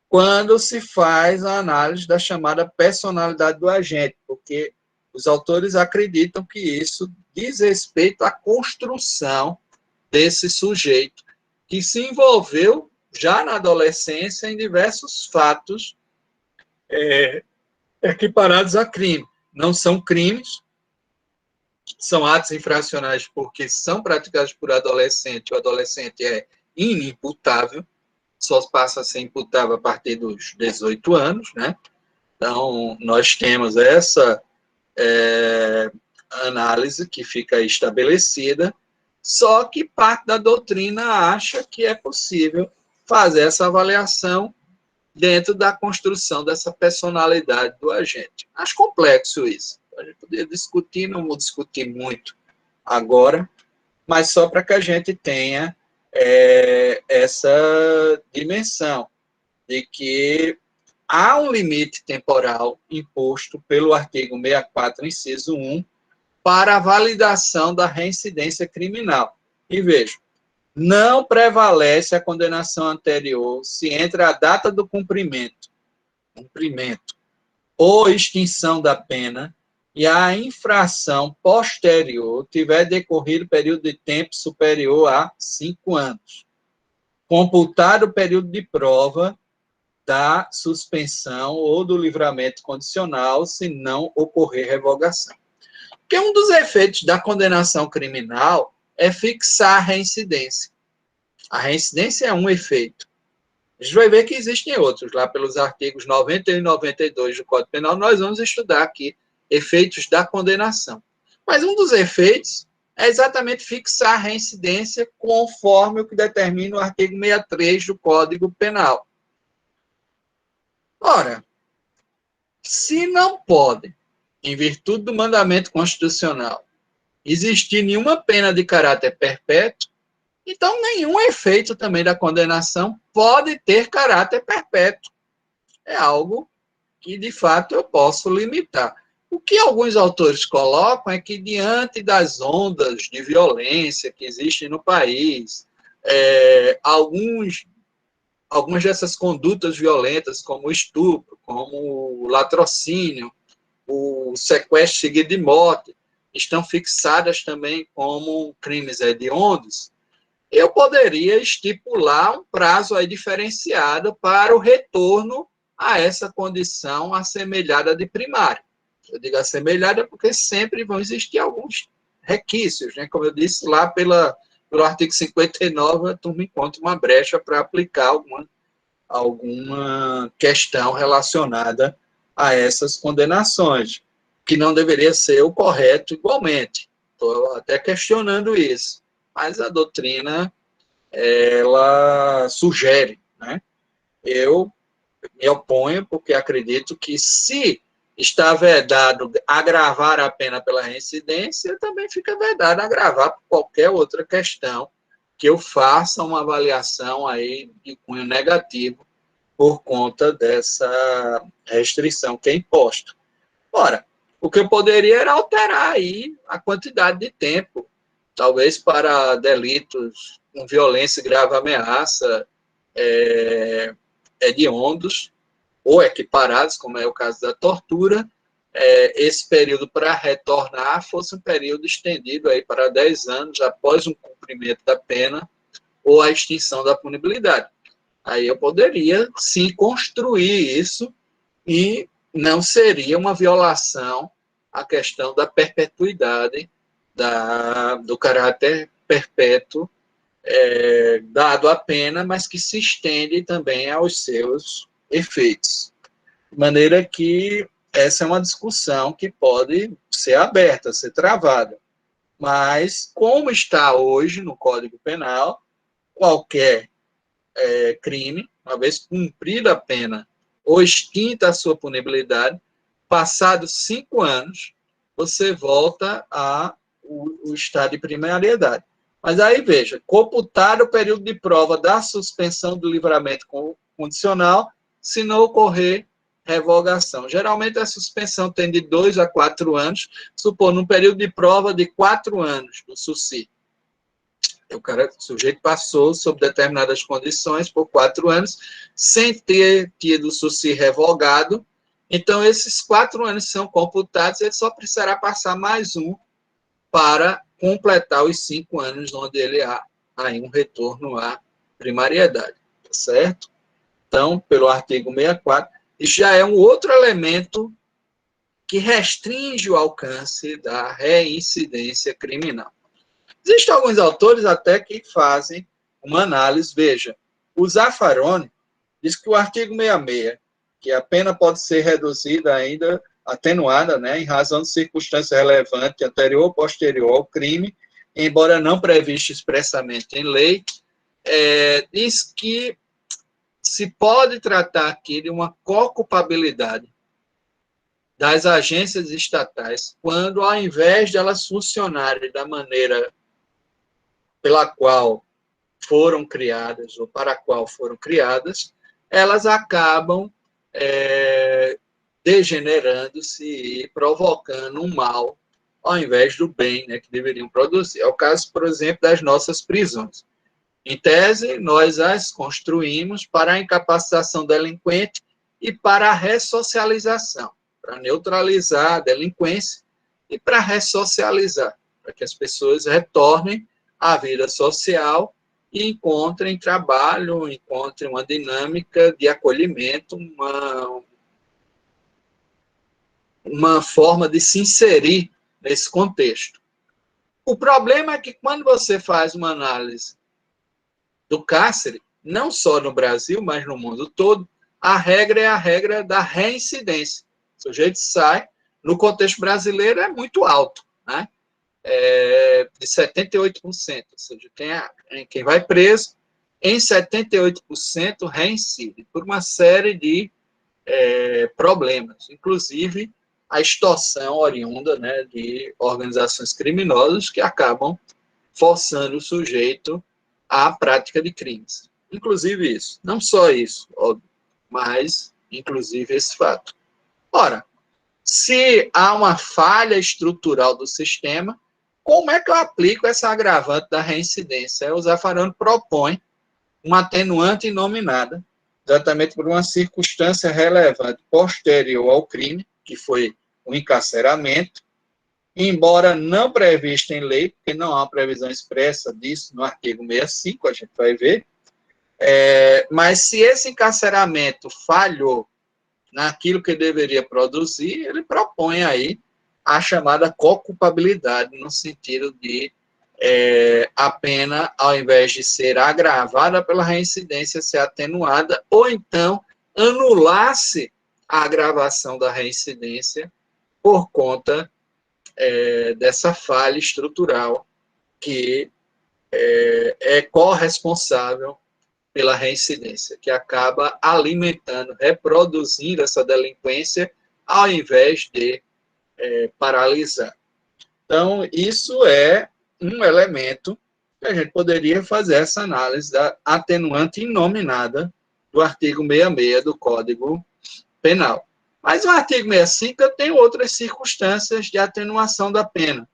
quando se faz a análise da chamada personalidade do agente, porque os autores acreditam que isso diz respeito à construção desse sujeito, que se envolveu já na adolescência em diversos fatos equiparados a crime. Não são crimes, são atos infracionais porque são praticados por adolescente, o adolescente é inimputável, só passa a ser imputável a partir dos 18 anos, né? Então, nós temos essa análise que fica estabelecida, só que parte da doutrina acha que é possível fazer essa avaliação dentro da construção dessa personalidade do agente. Acho complexo isso. A gente poderia discutir, não vou discutir muito agora, mas só para que a gente tenha essa dimensão de que há um limite temporal imposto pelo artigo 64, inciso 1, para a validação da reincidência criminal. E veja, não prevalece a condenação anterior se entre a data do cumprimento ou extinção da pena e a infração posterior tiver decorrido período de tempo superior a 5 anos. Computado o período de prova da suspensão ou do livramento condicional, se não ocorrer revogação. Porque um dos efeitos da condenação criminal é fixar a reincidência. A reincidência é um efeito. A gente vai ver que existem outros. Lá pelos artigos 91 e 92 do Código Penal, nós vamos estudar aqui efeitos da condenação. Mas um dos efeitos é exatamente fixar a reincidência conforme o que determina o artigo 63 do Código Penal. Ora, se não pode, em virtude do mandamento constitucional, existir nenhuma pena de caráter perpétuo, então nenhum efeito também da condenação pode ter caráter perpétuo. É algo que, de fato, eu posso limitar. O que alguns autores colocam é que, diante das ondas de violência que existem no país, algumas dessas condutas violentas, como o estupro, como o latrocínio, o sequestro seguido de morte, estão fixadas também como crimes hediondos, eu poderia estipular um prazo aí diferenciado para o retorno a essa condição assemelhada de primário. Eu digo assemelhada porque sempre vão existir alguns requisitos, né? Como eu disse, lá pelo artigo 59, a turma encontra uma brecha para aplicar alguma questão relacionada a essas condenações, que não deveria ser o correto igualmente. Estou até questionando isso, mas a doutrina, ela sugere, né? Eu me oponho porque acredito que, se está vedado agravar a pena pela reincidência, também fica vedado agravar por qualquer outra questão que eu faça uma avaliação aí de cunho negativo por conta dessa restrição que é imposta. Ora, o que eu poderia era alterar aí a quantidade de tempo, talvez para delitos com violência e grave ameaça, hediondos ou equiparados, como é o caso da tortura, esse período para retornar fosse um período estendido aí para 10 anos após um cumprimento da pena ou a extinção da punibilidade. Aí eu poderia, sim, construir isso e não seria uma violação à questão da perpetuidade do caráter perpétuo dado à pena, mas que se estende também aos seus efeitos. De maneira que essa é uma discussão que pode ser aberta, ser travada. Mas, como está hoje no Código Penal, qualquer crime, uma vez cumprida a pena ou extinta a sua punibilidade, passados 5 anos, você volta ao estado de primariedade. Mas aí, veja, computar o período de prova da suspensão do livramento condicional, se não ocorrer revogação. Geralmente, a suspensão tem de 2 a 4 anos, supondo um período de prova de 4 anos no SUSI. O sujeito passou, sob determinadas condições, por 4 anos, sem ter tido o SUSI revogado. Então, esses 4 anos são computados, ele só precisará passar mais um para completar os 5 anos, onde ele há aí um retorno à primariedade, tá certo? Então, pelo artigo 64, isso já é um outro elemento que restringe o alcance da reincidência criminal. Existem alguns autores até que fazem uma análise. Veja, o Zaffaroni diz que o artigo 66, que a pena pode ser reduzida ainda, atenuada, né, em razão de circunstância relevante anterior ou posterior ao crime, embora não previsto expressamente em lei, diz que se pode tratar aqui de uma co-culpabilidade das agências estatais, quando, ao invés de elas funcionarem da maneira pela qual foram criadas, ou para a qual foram criadas, elas acabam degenerando-se e provocando um mal, ao invés do bem, né, que deveriam produzir. É o caso, por exemplo, das nossas prisões. Em tese, nós as construímos para a incapacitação delinquente e para a ressocialização, para neutralizar a delinquência e para ressocializar, para que as pessoas retornem à vida social e encontrem trabalho, encontrem uma dinâmica de acolhimento, uma forma de se inserir nesse contexto. O problema é que quando você faz uma análise do cárcere, não só no Brasil, mas no mundo todo, a regra é a regra da reincidência. O sujeito sai, no contexto brasileiro é muito alto, né? De 78%, ou seja, quem vai preso, em 78% reincide, por uma série de problemas, inclusive a extorsão oriunda, né, de organizações criminosas que acabam forçando o sujeito à prática de crimes. Inclusive isso. Não só isso, óbvio, mas inclusive esse fato. Ora, se há uma falha estrutural do sistema, como é que eu aplico essa agravante da reincidência? O Zaffaroni propõe uma atenuante inominada, exatamente por uma circunstância relevante posterior ao crime, que foi o encarceramento, embora não prevista em lei, porque não há uma previsão expressa disso no artigo 65, a gente vai ver, mas se esse encarceramento falhou naquilo que deveria produzir, ele propõe aí a chamada co-culpabilidade, no sentido de a pena, ao invés de ser agravada pela reincidência, ser atenuada, ou então anular-se a agravação da reincidência por conta dessa falha estrutural que é corresponsável pela reincidência, que acaba alimentando, reproduzindo essa delinquência, ao invés de paralisar. Então, isso é um elemento que a gente poderia fazer essa análise da atenuante inominada do artigo 66 do Código Penal. Mas o artigo 65 tem outras circunstâncias de atenuação da pena.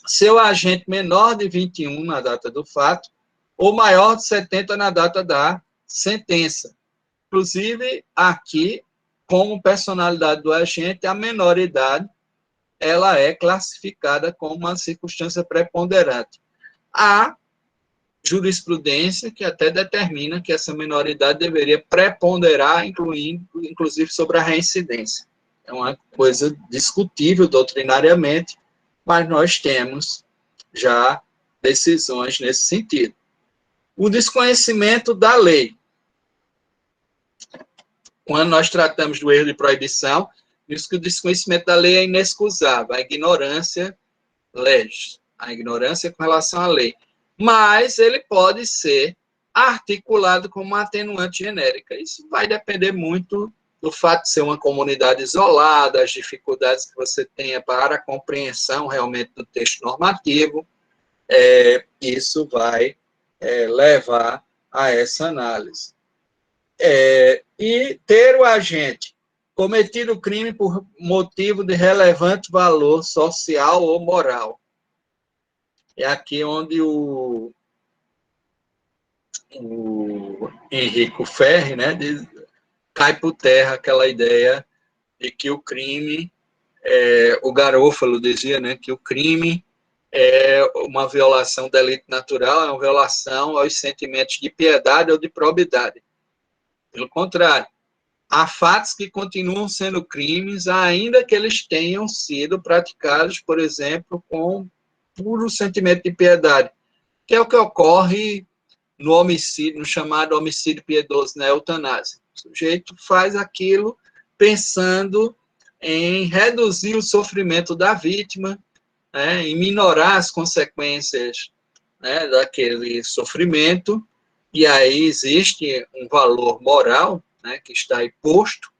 Seu agente menor de 21 na data do fato, ou maior de 70 na data da sentença. Inclusive, aqui, como personalidade do agente, a menoridade ela é classificada como uma circunstância preponderante. Há jurisprudência que até determina que essa menoridade deveria preponderar, inclusive sobre a reincidência. É uma coisa discutível doutrinariamente, mas nós temos já decisões nesse sentido. O desconhecimento da lei. Quando nós tratamos do erro de proibição, diz que o desconhecimento da lei é inexcusável, a ignorância legis, a ignorância com relação à lei. Mas ele pode ser articulado como uma atenuante genérica. Isso vai depender muito do fato de ser uma comunidade isolada, as dificuldades que você tenha para a compreensão realmente do texto normativo, isso vai levar a essa análise. E ter o agente cometido o crime por motivo de relevante valor social ou moral. É aqui onde o Henrico Ferri, né, cai por terra aquela ideia de que o crime, o Garofalo dizia, né, que o crime é uma violação do delito natural, é uma violação aos sentimentos de piedade ou de probidade. Pelo contrário, há fatos que continuam sendo crimes, ainda que eles tenham sido praticados, por exemplo, com puro sentimento de piedade, que é o que ocorre no homicídio, no chamado homicídio piedoso, na eutanásia. O sujeito faz aquilo pensando em reduzir o sofrimento da vítima, né, em minorar as consequências, né, daquele sofrimento, e aí existe um valor moral, né, que está aí posto,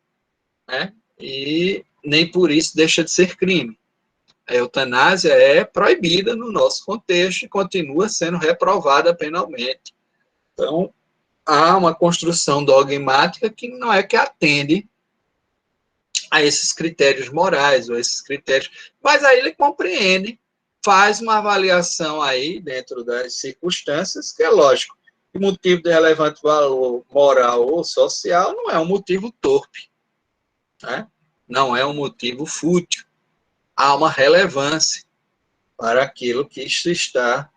né, e nem por isso deixa de ser crime. A eutanásia é proibida no nosso contexto e continua sendo reprovada penalmente. Então, há uma construção dogmática que não é que atende a esses critérios morais, ou esses critérios, mas aí ele compreende, faz uma avaliação aí, dentro das circunstâncias, que é lógico, o motivo de relevante valor moral ou social não é um motivo torpe, né? Não é um motivo fútil, há uma relevância para aquilo que se está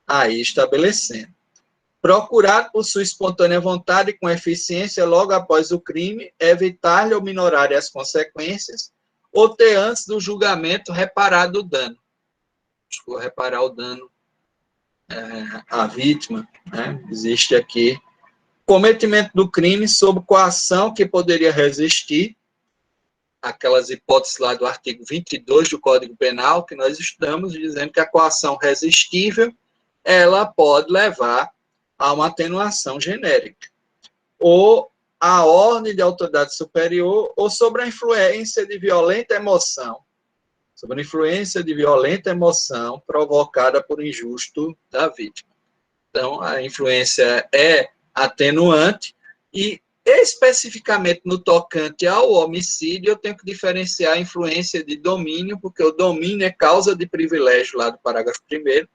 aí estabelecendo. Procurar, por sua espontânea vontade e com eficiência, logo após o crime, evitar-lhe ou minorar as consequências, ou ter antes do julgamento reparado o dano. Reparar o dano à vítima, né? Existe aqui cometimento do crime sob coação que poderia resistir, aquelas hipóteses lá do artigo 22 do Código Penal, que nós estudamos, dizendo que a coação resistível, ela pode levar a uma atenuação genérica, ou a ordem de autoridade superior, ou sobre a influência de violenta emoção, provocada por injusto da vítima. Então, a influência é atenuante e, especificamente no tocante ao homicídio, eu tenho que diferenciar a influência de domínio, porque o domínio é causa de privilégio, lá do parágrafo 1º,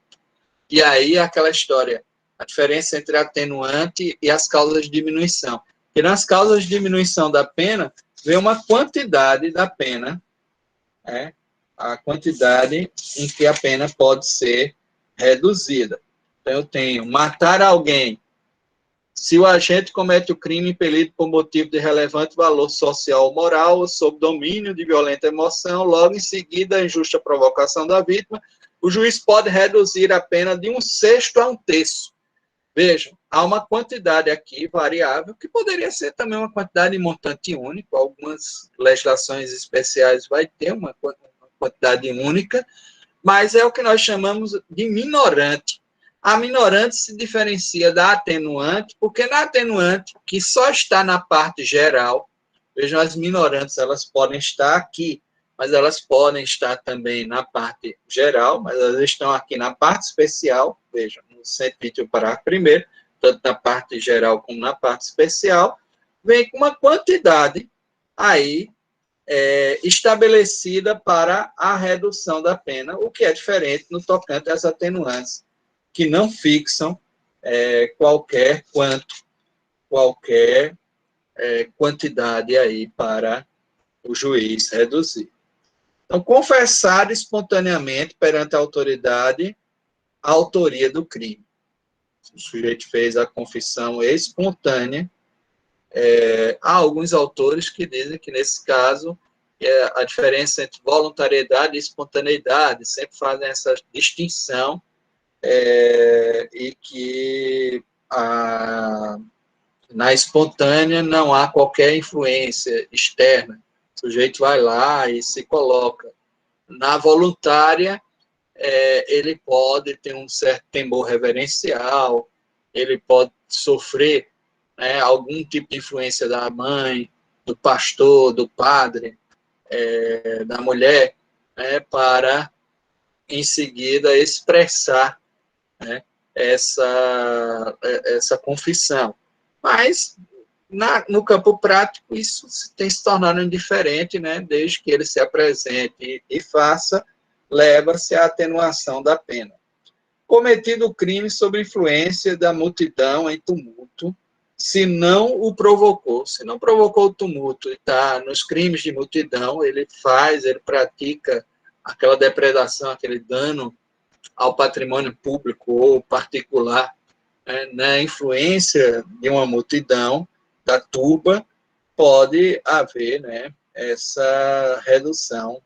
e aí aquela história, a diferença entre atenuante e as causas de diminuição. E nas causas de diminuição da pena, vem uma quantidade da pena, né, a quantidade em que a pena pode ser reduzida. Então, eu tenho matar alguém. Se o agente comete o crime impelido por motivo de relevante valor social ou moral, ou sob domínio de violenta emoção, logo em seguida a injusta provocação da vítima, o juiz pode reduzir a pena de 1/6 a 1/3. Vejam, há uma quantidade aqui variável, que poderia ser também uma quantidade em montante único, algumas legislações especiais vai ter uma quantidade única, mas é o que nós chamamos de minorante. A minorante se diferencia da atenuante, porque na atenuante, que só está na parte geral, vejam, as minorantes, elas podem estar aqui, mas elas podem estar também na parte geral, mas elas estão aqui na parte especial, vejam, no 121, parágrafo 1º, tanto na parte geral como na parte especial, vem com uma quantidade aí estabelecida para a redução da pena, o que é diferente no tocante às atenuantes, que não fixam qualquer quantidade aí para o juiz reduzir. Então, confessar espontaneamente perante a autoridade a autoria do crime. O sujeito fez a confissão espontânea. Há alguns autores que dizem que, nesse caso, a diferença entre voluntariedade e espontaneidade, sempre fazem essa distinção, e que na espontânea não há qualquer influência externa. O sujeito vai lá e se coloca. Na voluntária, ele pode ter um certo temor reverencial, ele pode sofrer, né, algum tipo de influência da mãe, do pastor, do padre, da mulher, né, para, em seguida, expressar, né, essa confissão. Mas, no campo prático, isso tem se tornado indiferente, né, desde que ele se apresente e faça, leva-se à atenuação da pena. Cometido o crime sob influência da multidão em tumulto, se não o provocou. Se não provocou o tumulto e está nos crimes de multidão, ele pratica aquela depredação, aquele dano ao patrimônio público ou particular, né, na influência de uma multidão, da turba, pode haver, né, essa redução,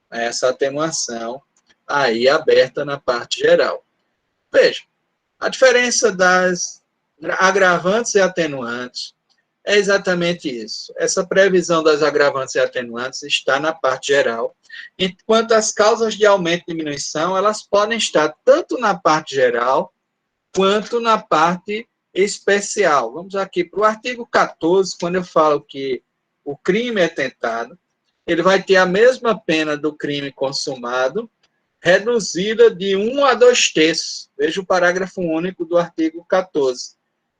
essa atenuação aí aberta na parte geral. Veja, a diferença das agravantes e atenuantes é exatamente isso. Essa previsão das agravantes e atenuantes está na parte geral, enquanto as causas de aumento e diminuição, elas podem estar tanto na parte geral, quanto na parte especial. Vamos aqui para o artigo 14, quando eu falo que o crime é tentado, ele vai ter a mesma pena do crime consumado, reduzida de 1 a 2 terços. Veja o parágrafo único do artigo 14.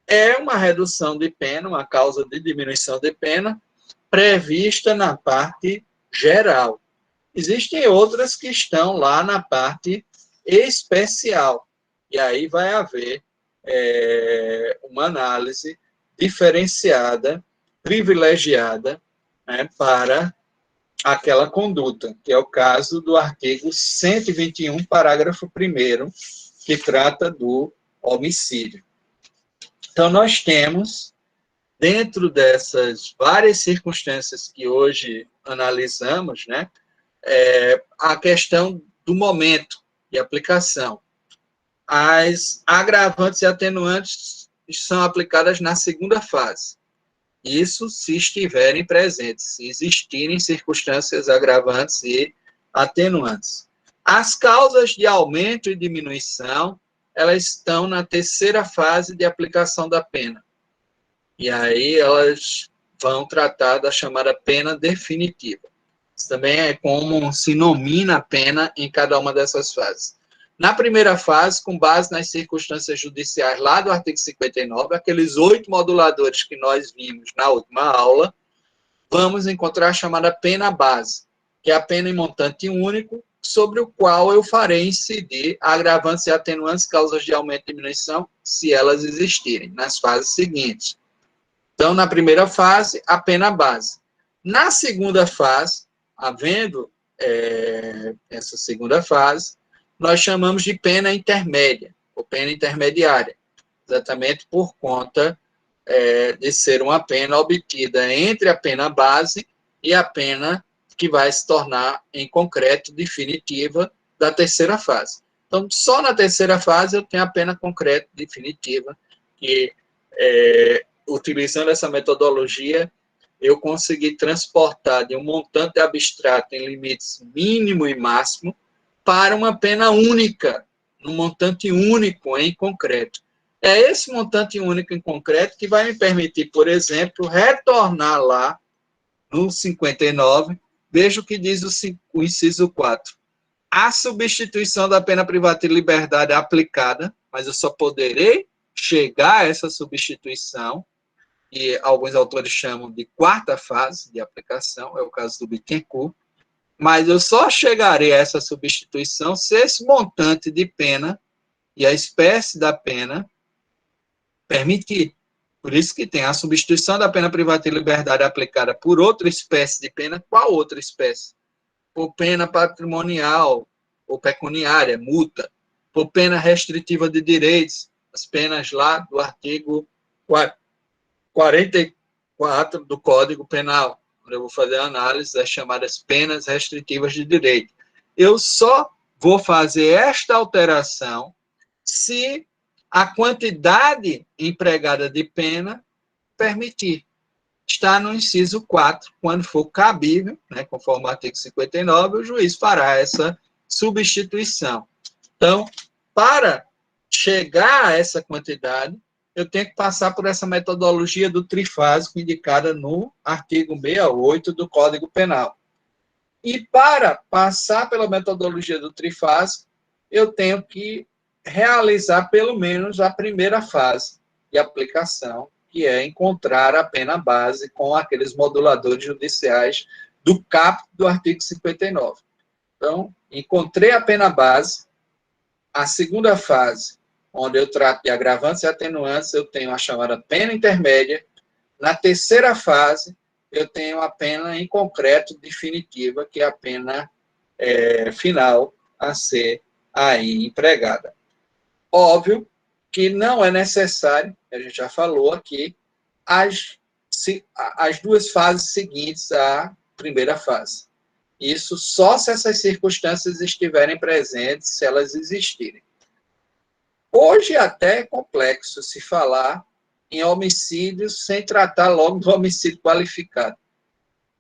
É uma redução de pena, uma causa de diminuição de pena, prevista na parte geral. Existem outras que estão lá na parte especial. E aí vai haver uma análise diferenciada, privilegiada, né, para aquela conduta, que é o caso do artigo 121, parágrafo 1º, que trata do homicídio. Então, nós temos, dentro dessas várias circunstâncias que hoje analisamos, né, a questão do momento de aplicação. As agravantes e atenuantes são aplicadas na segunda fase. Isso se estiverem presentes, se existirem circunstâncias agravantes e atenuantes. As causas de aumento e diminuição, elas estão na terceira fase de aplicação da pena. E aí elas vão tratar da chamada pena definitiva. Isso também é como se nomina a pena em cada uma dessas fases. Na primeira fase, com base nas circunstâncias judiciais lá do artigo 59, aqueles 8 moduladores que nós vimos na última aula, vamos encontrar a chamada pena base, que é a pena em montante único, sobre o qual eu farei incidir agravantes e atenuantes, causas de aumento e diminuição, se elas existirem, nas fases seguintes. Então, na primeira fase, a pena base. Na segunda fase, havendo essa segunda fase, nós chamamos de pena intermédia, ou pena intermediária, exatamente por conta de ser uma pena obtida entre a pena base e a pena que vai se tornar, em concreto, definitiva da terceira fase. Então, só na terceira fase eu tenho a pena concreta definitiva, que, utilizando essa metodologia, eu consegui transportar de um montante abstrato em limites mínimo e máximo para uma pena única, um montante único em concreto. É esse montante único em concreto que vai me permitir, por exemplo, retornar lá no 59, veja o que diz o inciso 4. A substituição da pena privativa de liberdade é aplicada, mas eu só poderei chegar a essa substituição, e alguns autores chamam de quarta fase de aplicação, é o caso do Bittencourt, mas eu só chegarei a essa substituição se esse montante de pena e a espécie da pena permitir. Por isso que tem a substituição da pena privativa de liberdade aplicada por outra espécie de pena. Qual outra espécie? Por pena patrimonial ou pecuniária, multa. Por pena restritiva de direitos, as penas lá do artigo 44 do Código Penal, quando eu vou fazer a análise das chamadas penas restritivas de direito. Eu só vou fazer esta alteração se a quantidade empregada de pena permitir. Está no inciso 4, quando for cabível, né, conforme o artigo 59, o juiz fará essa substituição. Então, para chegar a essa quantidade, eu tenho que passar por essa metodologia do trifásico indicada no artigo 68 do Código Penal. E para passar pela metodologia do trifásico, eu tenho que realizar pelo menos a primeira fase de aplicação, que é encontrar a pena base com aqueles moduladores judiciais do caput do artigo 59. Então, encontrei a pena base. A segunda fase, onde eu trato de agravantes e atenuantes, eu tenho a chamada pena intermédia. Na terceira fase, eu tenho a pena em concreto definitiva, que é a pena final a ser aí empregada. Óbvio que não é necessário, a gente já falou aqui, as duas fases seguintes à primeira fase. Isso só se essas circunstâncias estiverem presentes, se elas existirem. Hoje até é complexo se falar em homicídio sem tratar logo do homicídio qualificado.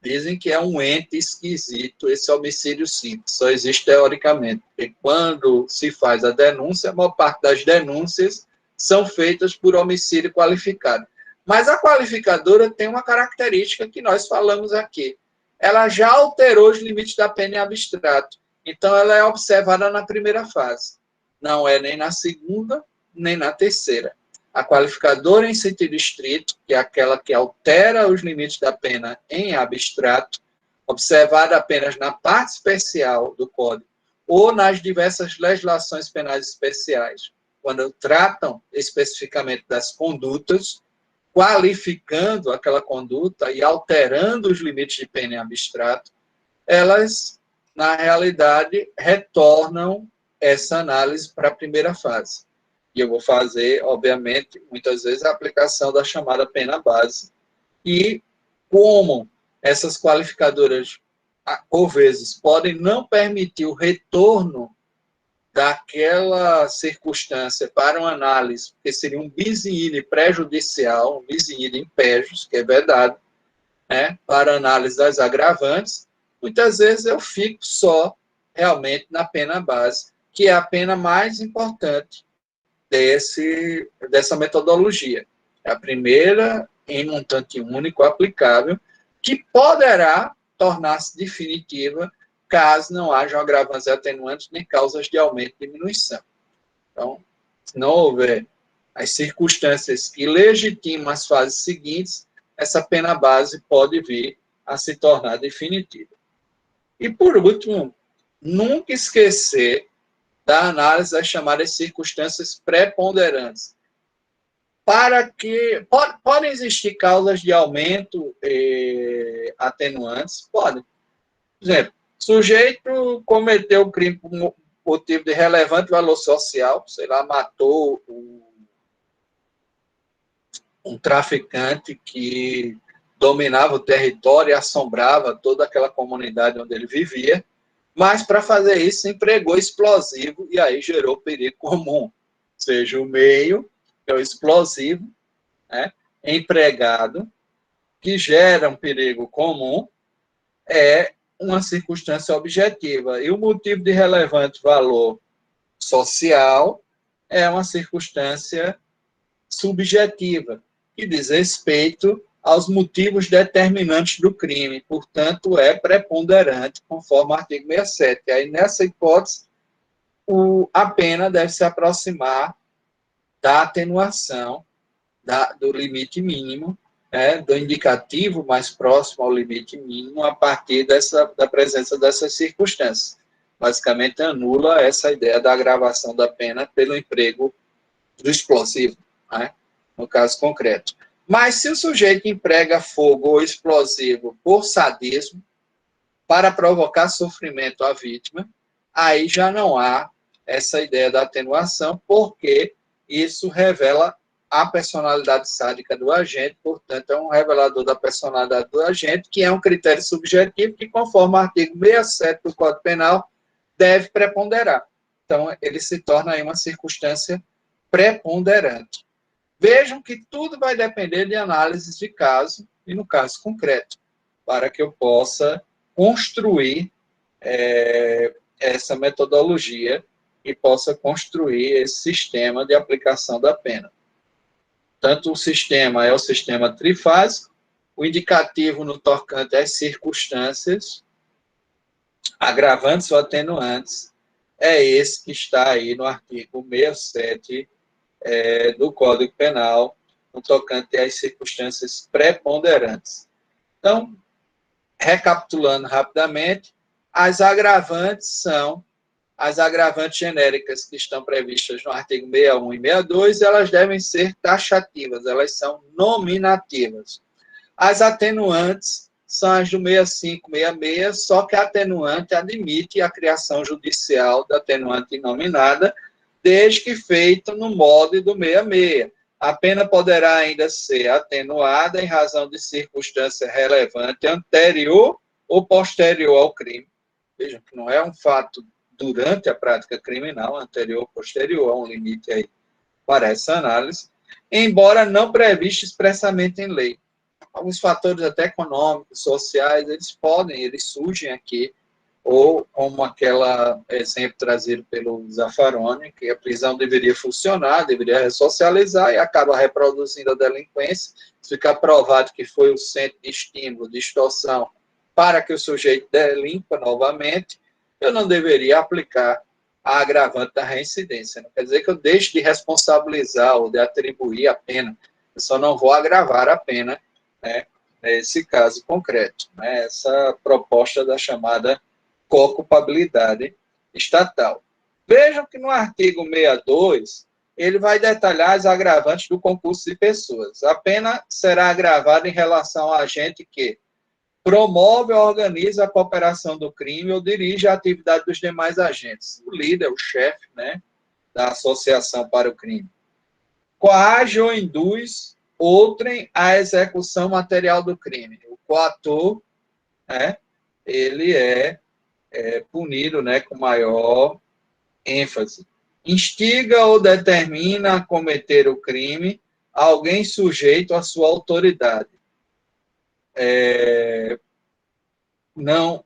Dizem que é um ente esquisito esse homicídio simples, só existe teoricamente. Porque quando se faz a denúncia, a maior parte das denúncias são feitas por homicídio qualificado. Mas a qualificadora tem uma característica que nós falamos aqui. Ela já alterou os limites da pena em abstrato. Então, ela é observada na primeira fase. Não é nem na segunda, nem na terceira. A qualificadora em sentido estrito, que é aquela que altera os limites da pena em abstrato, observada apenas na parte especial do Código ou nas diversas legislações penais especiais, quando tratam especificamente das condutas, qualificando aquela conduta e alterando os limites de pena em abstrato, elas, na realidade, retornam essa análise para a primeira fase. E eu vou fazer, obviamente, muitas vezes, a aplicação da chamada pena base. E como essas qualificadoras, por vezes, podem não permitir o retorno daquela circunstância para uma análise, que seria um bis in idem prejudicial, um bis in idem pejus, que é verdade, né, para análise das agravantes, muitas vezes eu fico só realmente na pena base, que é a pena mais importante dessa metodologia. É a primeira em montante único aplicável, que poderá tornar-se definitiva caso não hajam agravantes e atenuantes nem causas de aumento e diminuição. Então, se não houver as circunstâncias que legitimam as fases seguintes, essa pena base pode vir a se tornar definitiva. E, por último, nunca esquecer da análise das chamadas circunstâncias preponderantes. Para que... Podem existir causas de aumento atenuantes? Podem. Por exemplo, sujeito cometeu o crime por motivo de relevante valor social, sei lá, matou um traficante que dominava o território e assombrava toda aquela comunidade onde ele vivia, mas para fazer isso empregou explosivo e aí gerou perigo comum. Ou seja, o meio, que é o explosivo, né, empregado, que gera um perigo comum, é uma circunstância objetiva. E o motivo de relevante valor social é uma circunstância subjetiva, que diz respeito aos motivos determinantes do crime, portanto, é preponderante, conforme o artigo 67. E aí, nessa hipótese, a pena deve se aproximar da atenuação do limite mínimo, do indicativo mais próximo ao limite mínimo, a partir da presença dessas circunstâncias. Basicamente, anula essa ideia da agravação da pena pelo emprego do explosivo, né, no caso concreto. Mas se o sujeito emprega fogo ou explosivo por sadismo, para provocar sofrimento à vítima, aí já não há essa ideia da atenuação, porque isso revela a personalidade sádica do agente, portanto, é um revelador da personalidade do agente, que é um critério subjetivo que, conforme o artigo 67 do Código Penal, deve preponderar. Então, ele se torna aí uma circunstância preponderante. Vejam que tudo vai depender de análises de caso, e no caso concreto, para que eu possa construir essa metodologia e possa construir esse sistema de aplicação da pena. Tanto o sistema é o sistema trifásico, o indicativo no tocante às circunstâncias, agravantes ou atenuantes, é esse que está aí no artigo 67 do Código Penal, no tocante às circunstâncias preponderantes. Então, recapitulando rapidamente, as agravantes são as agravantes genéricas que estão previstas no artigo 61 e 62, elas devem ser taxativas, elas são nominativas. As atenuantes são as do 65 e 66, só que a atenuante admite a criação judicial da atenuante inominada, desde que feita no modo do 66. A pena poderá ainda ser atenuada em razão de circunstância relevante anterior ou posterior ao crime. Vejam que não é um fato durante a prática criminal, anterior ou posterior, há um limite aí para essa análise, embora não previsto expressamente em lei. Alguns fatores até econômicos, sociais, eles surgem aqui, ou como aquele exemplo trazido pelo Zaffaroni, que a prisão deveria funcionar, deveria ressocializar e acaba reproduzindo a delinquência, fica provado que foi o centro de estímulo, de extorsão, para que o sujeito delinqua novamente, eu não deveria aplicar a agravante da reincidência. Não quer dizer que eu deixe de responsabilizar ou de atribuir a pena, eu só não vou agravar a pena, né, nesse caso concreto. Né, essa proposta da chamada co-culpabilidade estatal. Vejam que no artigo 62, ele vai detalhar as agravantes do concurso de pessoas. A pena será agravada em relação ao agente que promove ou organiza a cooperação do crime ou dirige a atividade dos demais agentes. O líder, o chefe, né, da associação para o crime. Coage ou induz outrem à execução material do crime. O coator, né, ele é punido, né, com maior ênfase. Instiga ou determina a cometer o crime alguém sujeito à sua autoridade. Não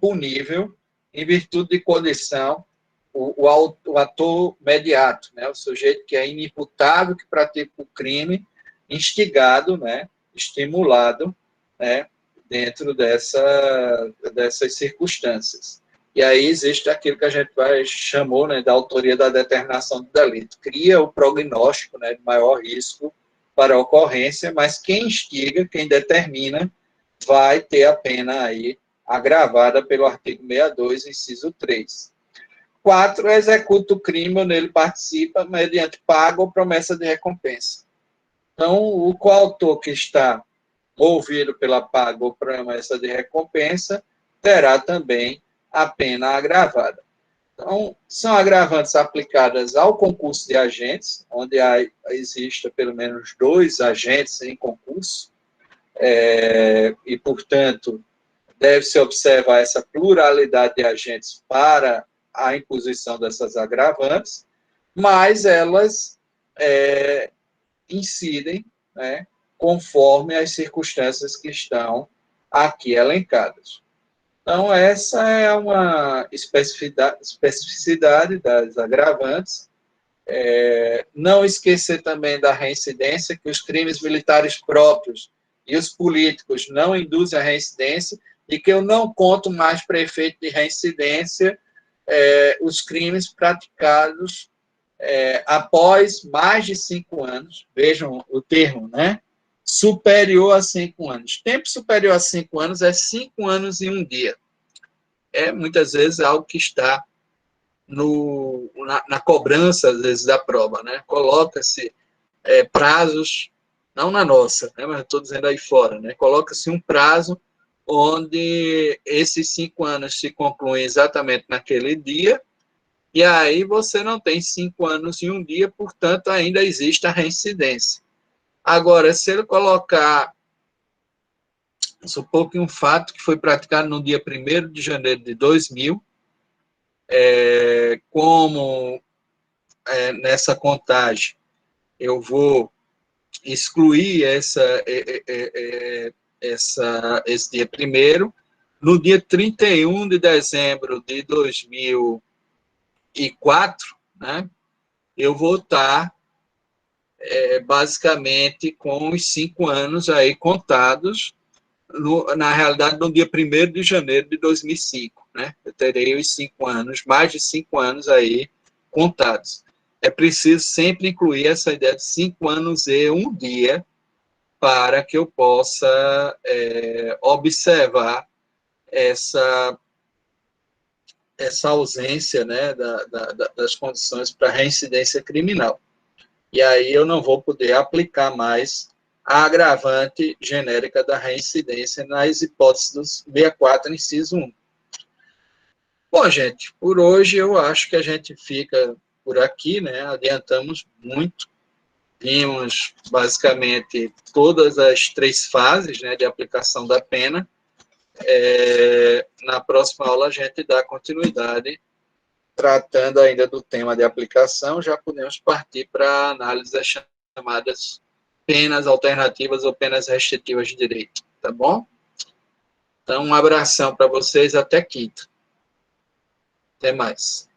punível, em virtude de condição, o ator mediato, né, o sujeito que é inimputável, que pratica o crime, instigado, né, estimulado, né, dentro dessas circunstâncias. E aí existe aquilo que a gente chamou, né, da autoria da determinação do delito. Cria o prognóstico, né, de maior risco para a ocorrência, mas quem instiga, quem determina, vai ter a pena aí agravada pelo artigo 62, inciso 3. 4, executa o crime ou nele participa mediante pago ou promessa de recompensa. Então, o coautor que está ouvido pela paga ou promessa de recompensa terá também a pena agravada. Então, são agravantes aplicadas ao concurso de agentes, onde exista pelo menos 2 agentes em concurso, e, portanto, deve-se observar essa pluralidade de agentes para a imposição dessas agravantes, mas elas incidem, né, conforme as circunstâncias que estão aqui elencadas. Então, essa é uma especificidade das agravantes. Não esquecer também da reincidência, que os crimes militares próprios e os políticos não induzem a reincidência, e que eu não conto mais para efeito de reincidência os crimes praticados após mais de 5 anos, vejam o termo, né? Superior a 5 anos. Tempo superior a 5 anos é 5 anos e 1 dia. Muitas vezes, algo que está na cobrança, às vezes, da prova, né? Coloca-se prazos, não na nossa, né? Mas estou dizendo aí fora, né? Coloca-se um prazo onde esses 5 anos se concluem exatamente naquele dia, E aí você não tem 5 anos e um dia, portanto, ainda existe a reincidência. Agora, se ele colocar, supor que um fato que foi praticado no dia 1º de janeiro de 2000, como nessa contagem eu vou excluir esse dia 1º, no dia 31 de dezembro de 2004, né, eu vou estar basicamente com os 5 anos aí contados, na realidade, no dia 1º de janeiro de 2005, né? Eu terei os 5 anos, mais de 5 anos aí contados. É preciso sempre incluir essa ideia de 5 anos e um dia para que eu possa observar essa ausência, né, das condições para reincidência criminal. E aí eu não vou poder aplicar mais a agravante genérica da reincidência nas hipóteses do 64, inciso 1. Bom, gente, por hoje eu acho que a gente fica por aqui, né? Adiantamos muito. Vimos, basicamente, todas as 3 fases, né, de aplicação da pena. Na próxima aula a gente dá continuidade, tratando ainda do tema de aplicação, já podemos partir para a análise das chamadas penas alternativas ou penas restritivas de direito, tá bom? Então, um abração para vocês, até quinta. Até mais.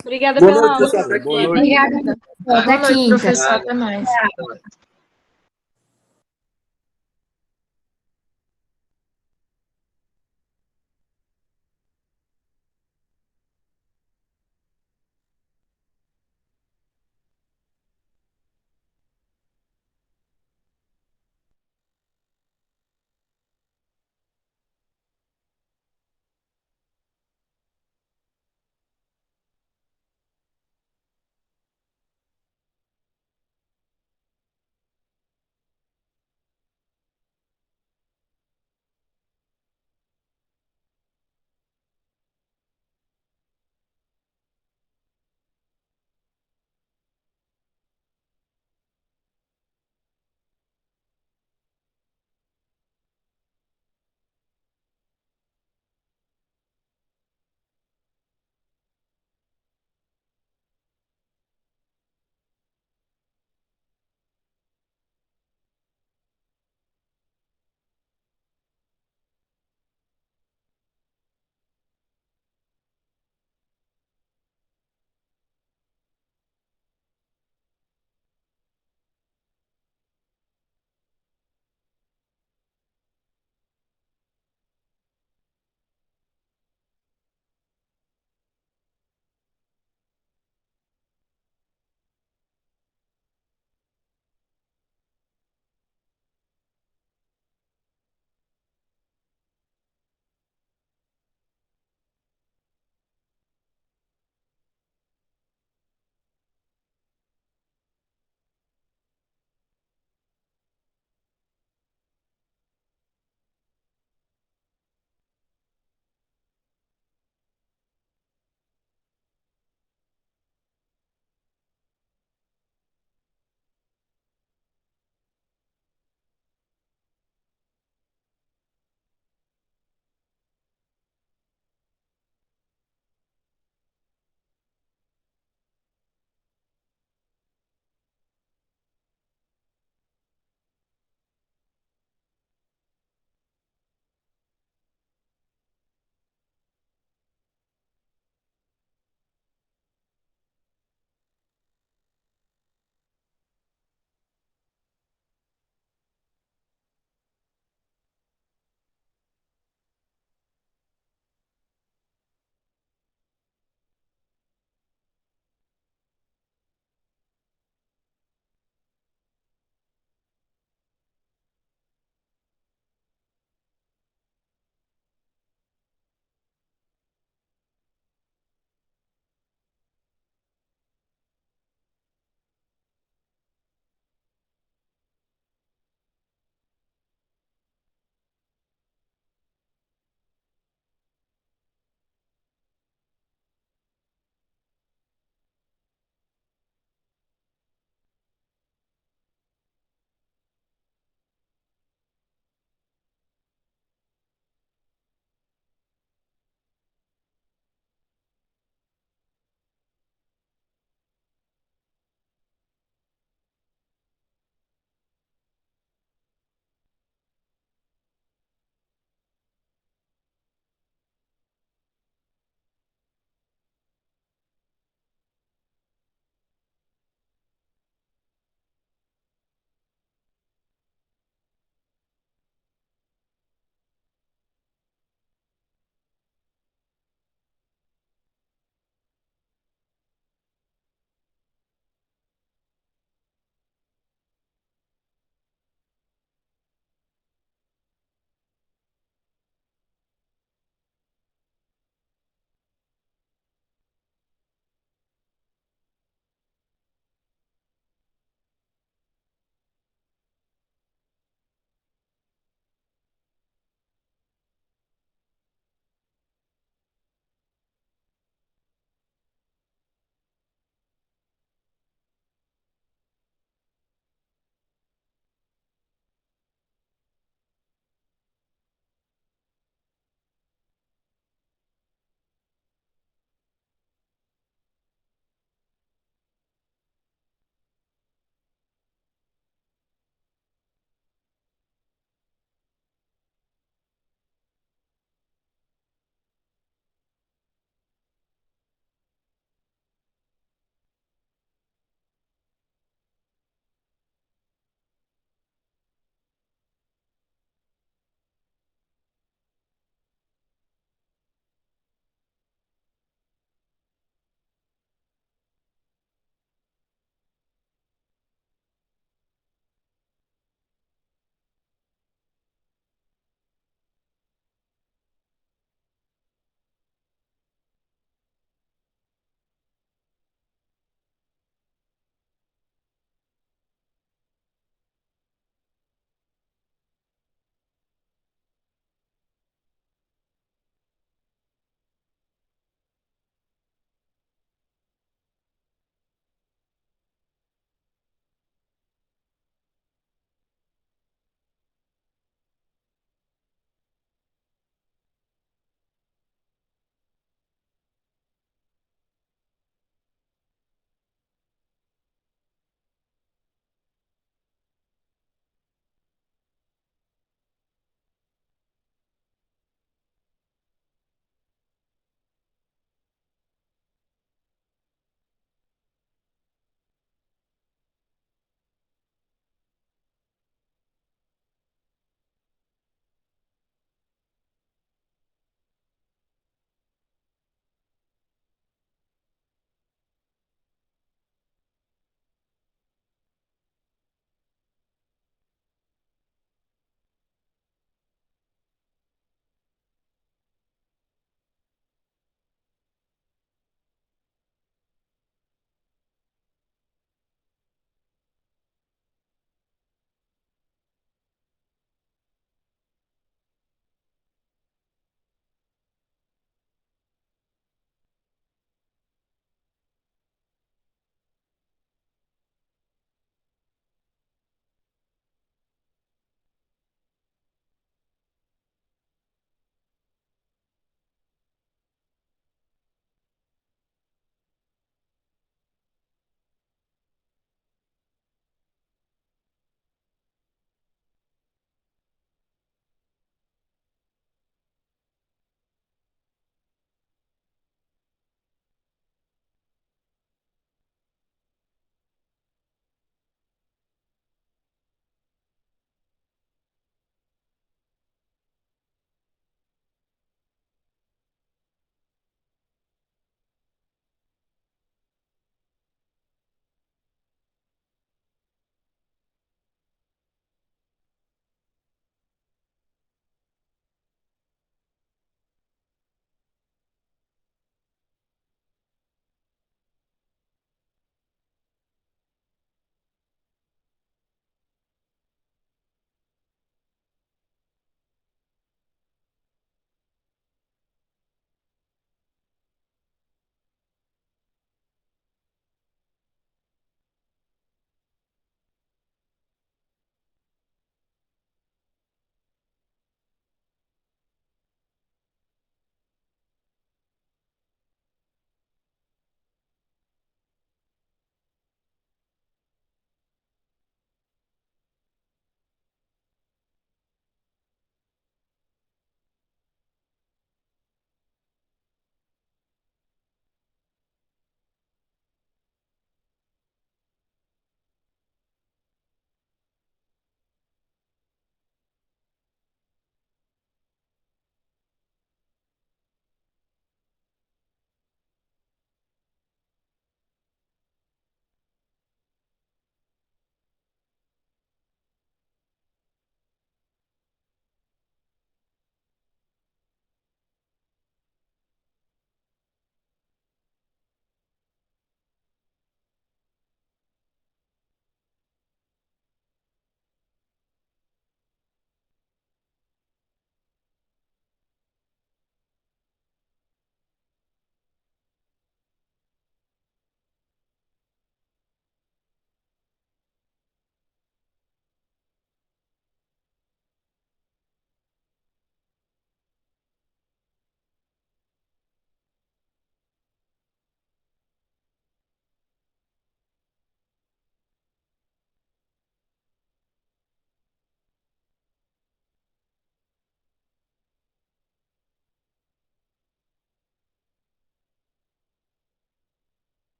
Obrigada Boa pela noite, aula, professor. professor. Boa noite. Obrigada. Boa Até noite, quinta. professor. Até mais. Até mais.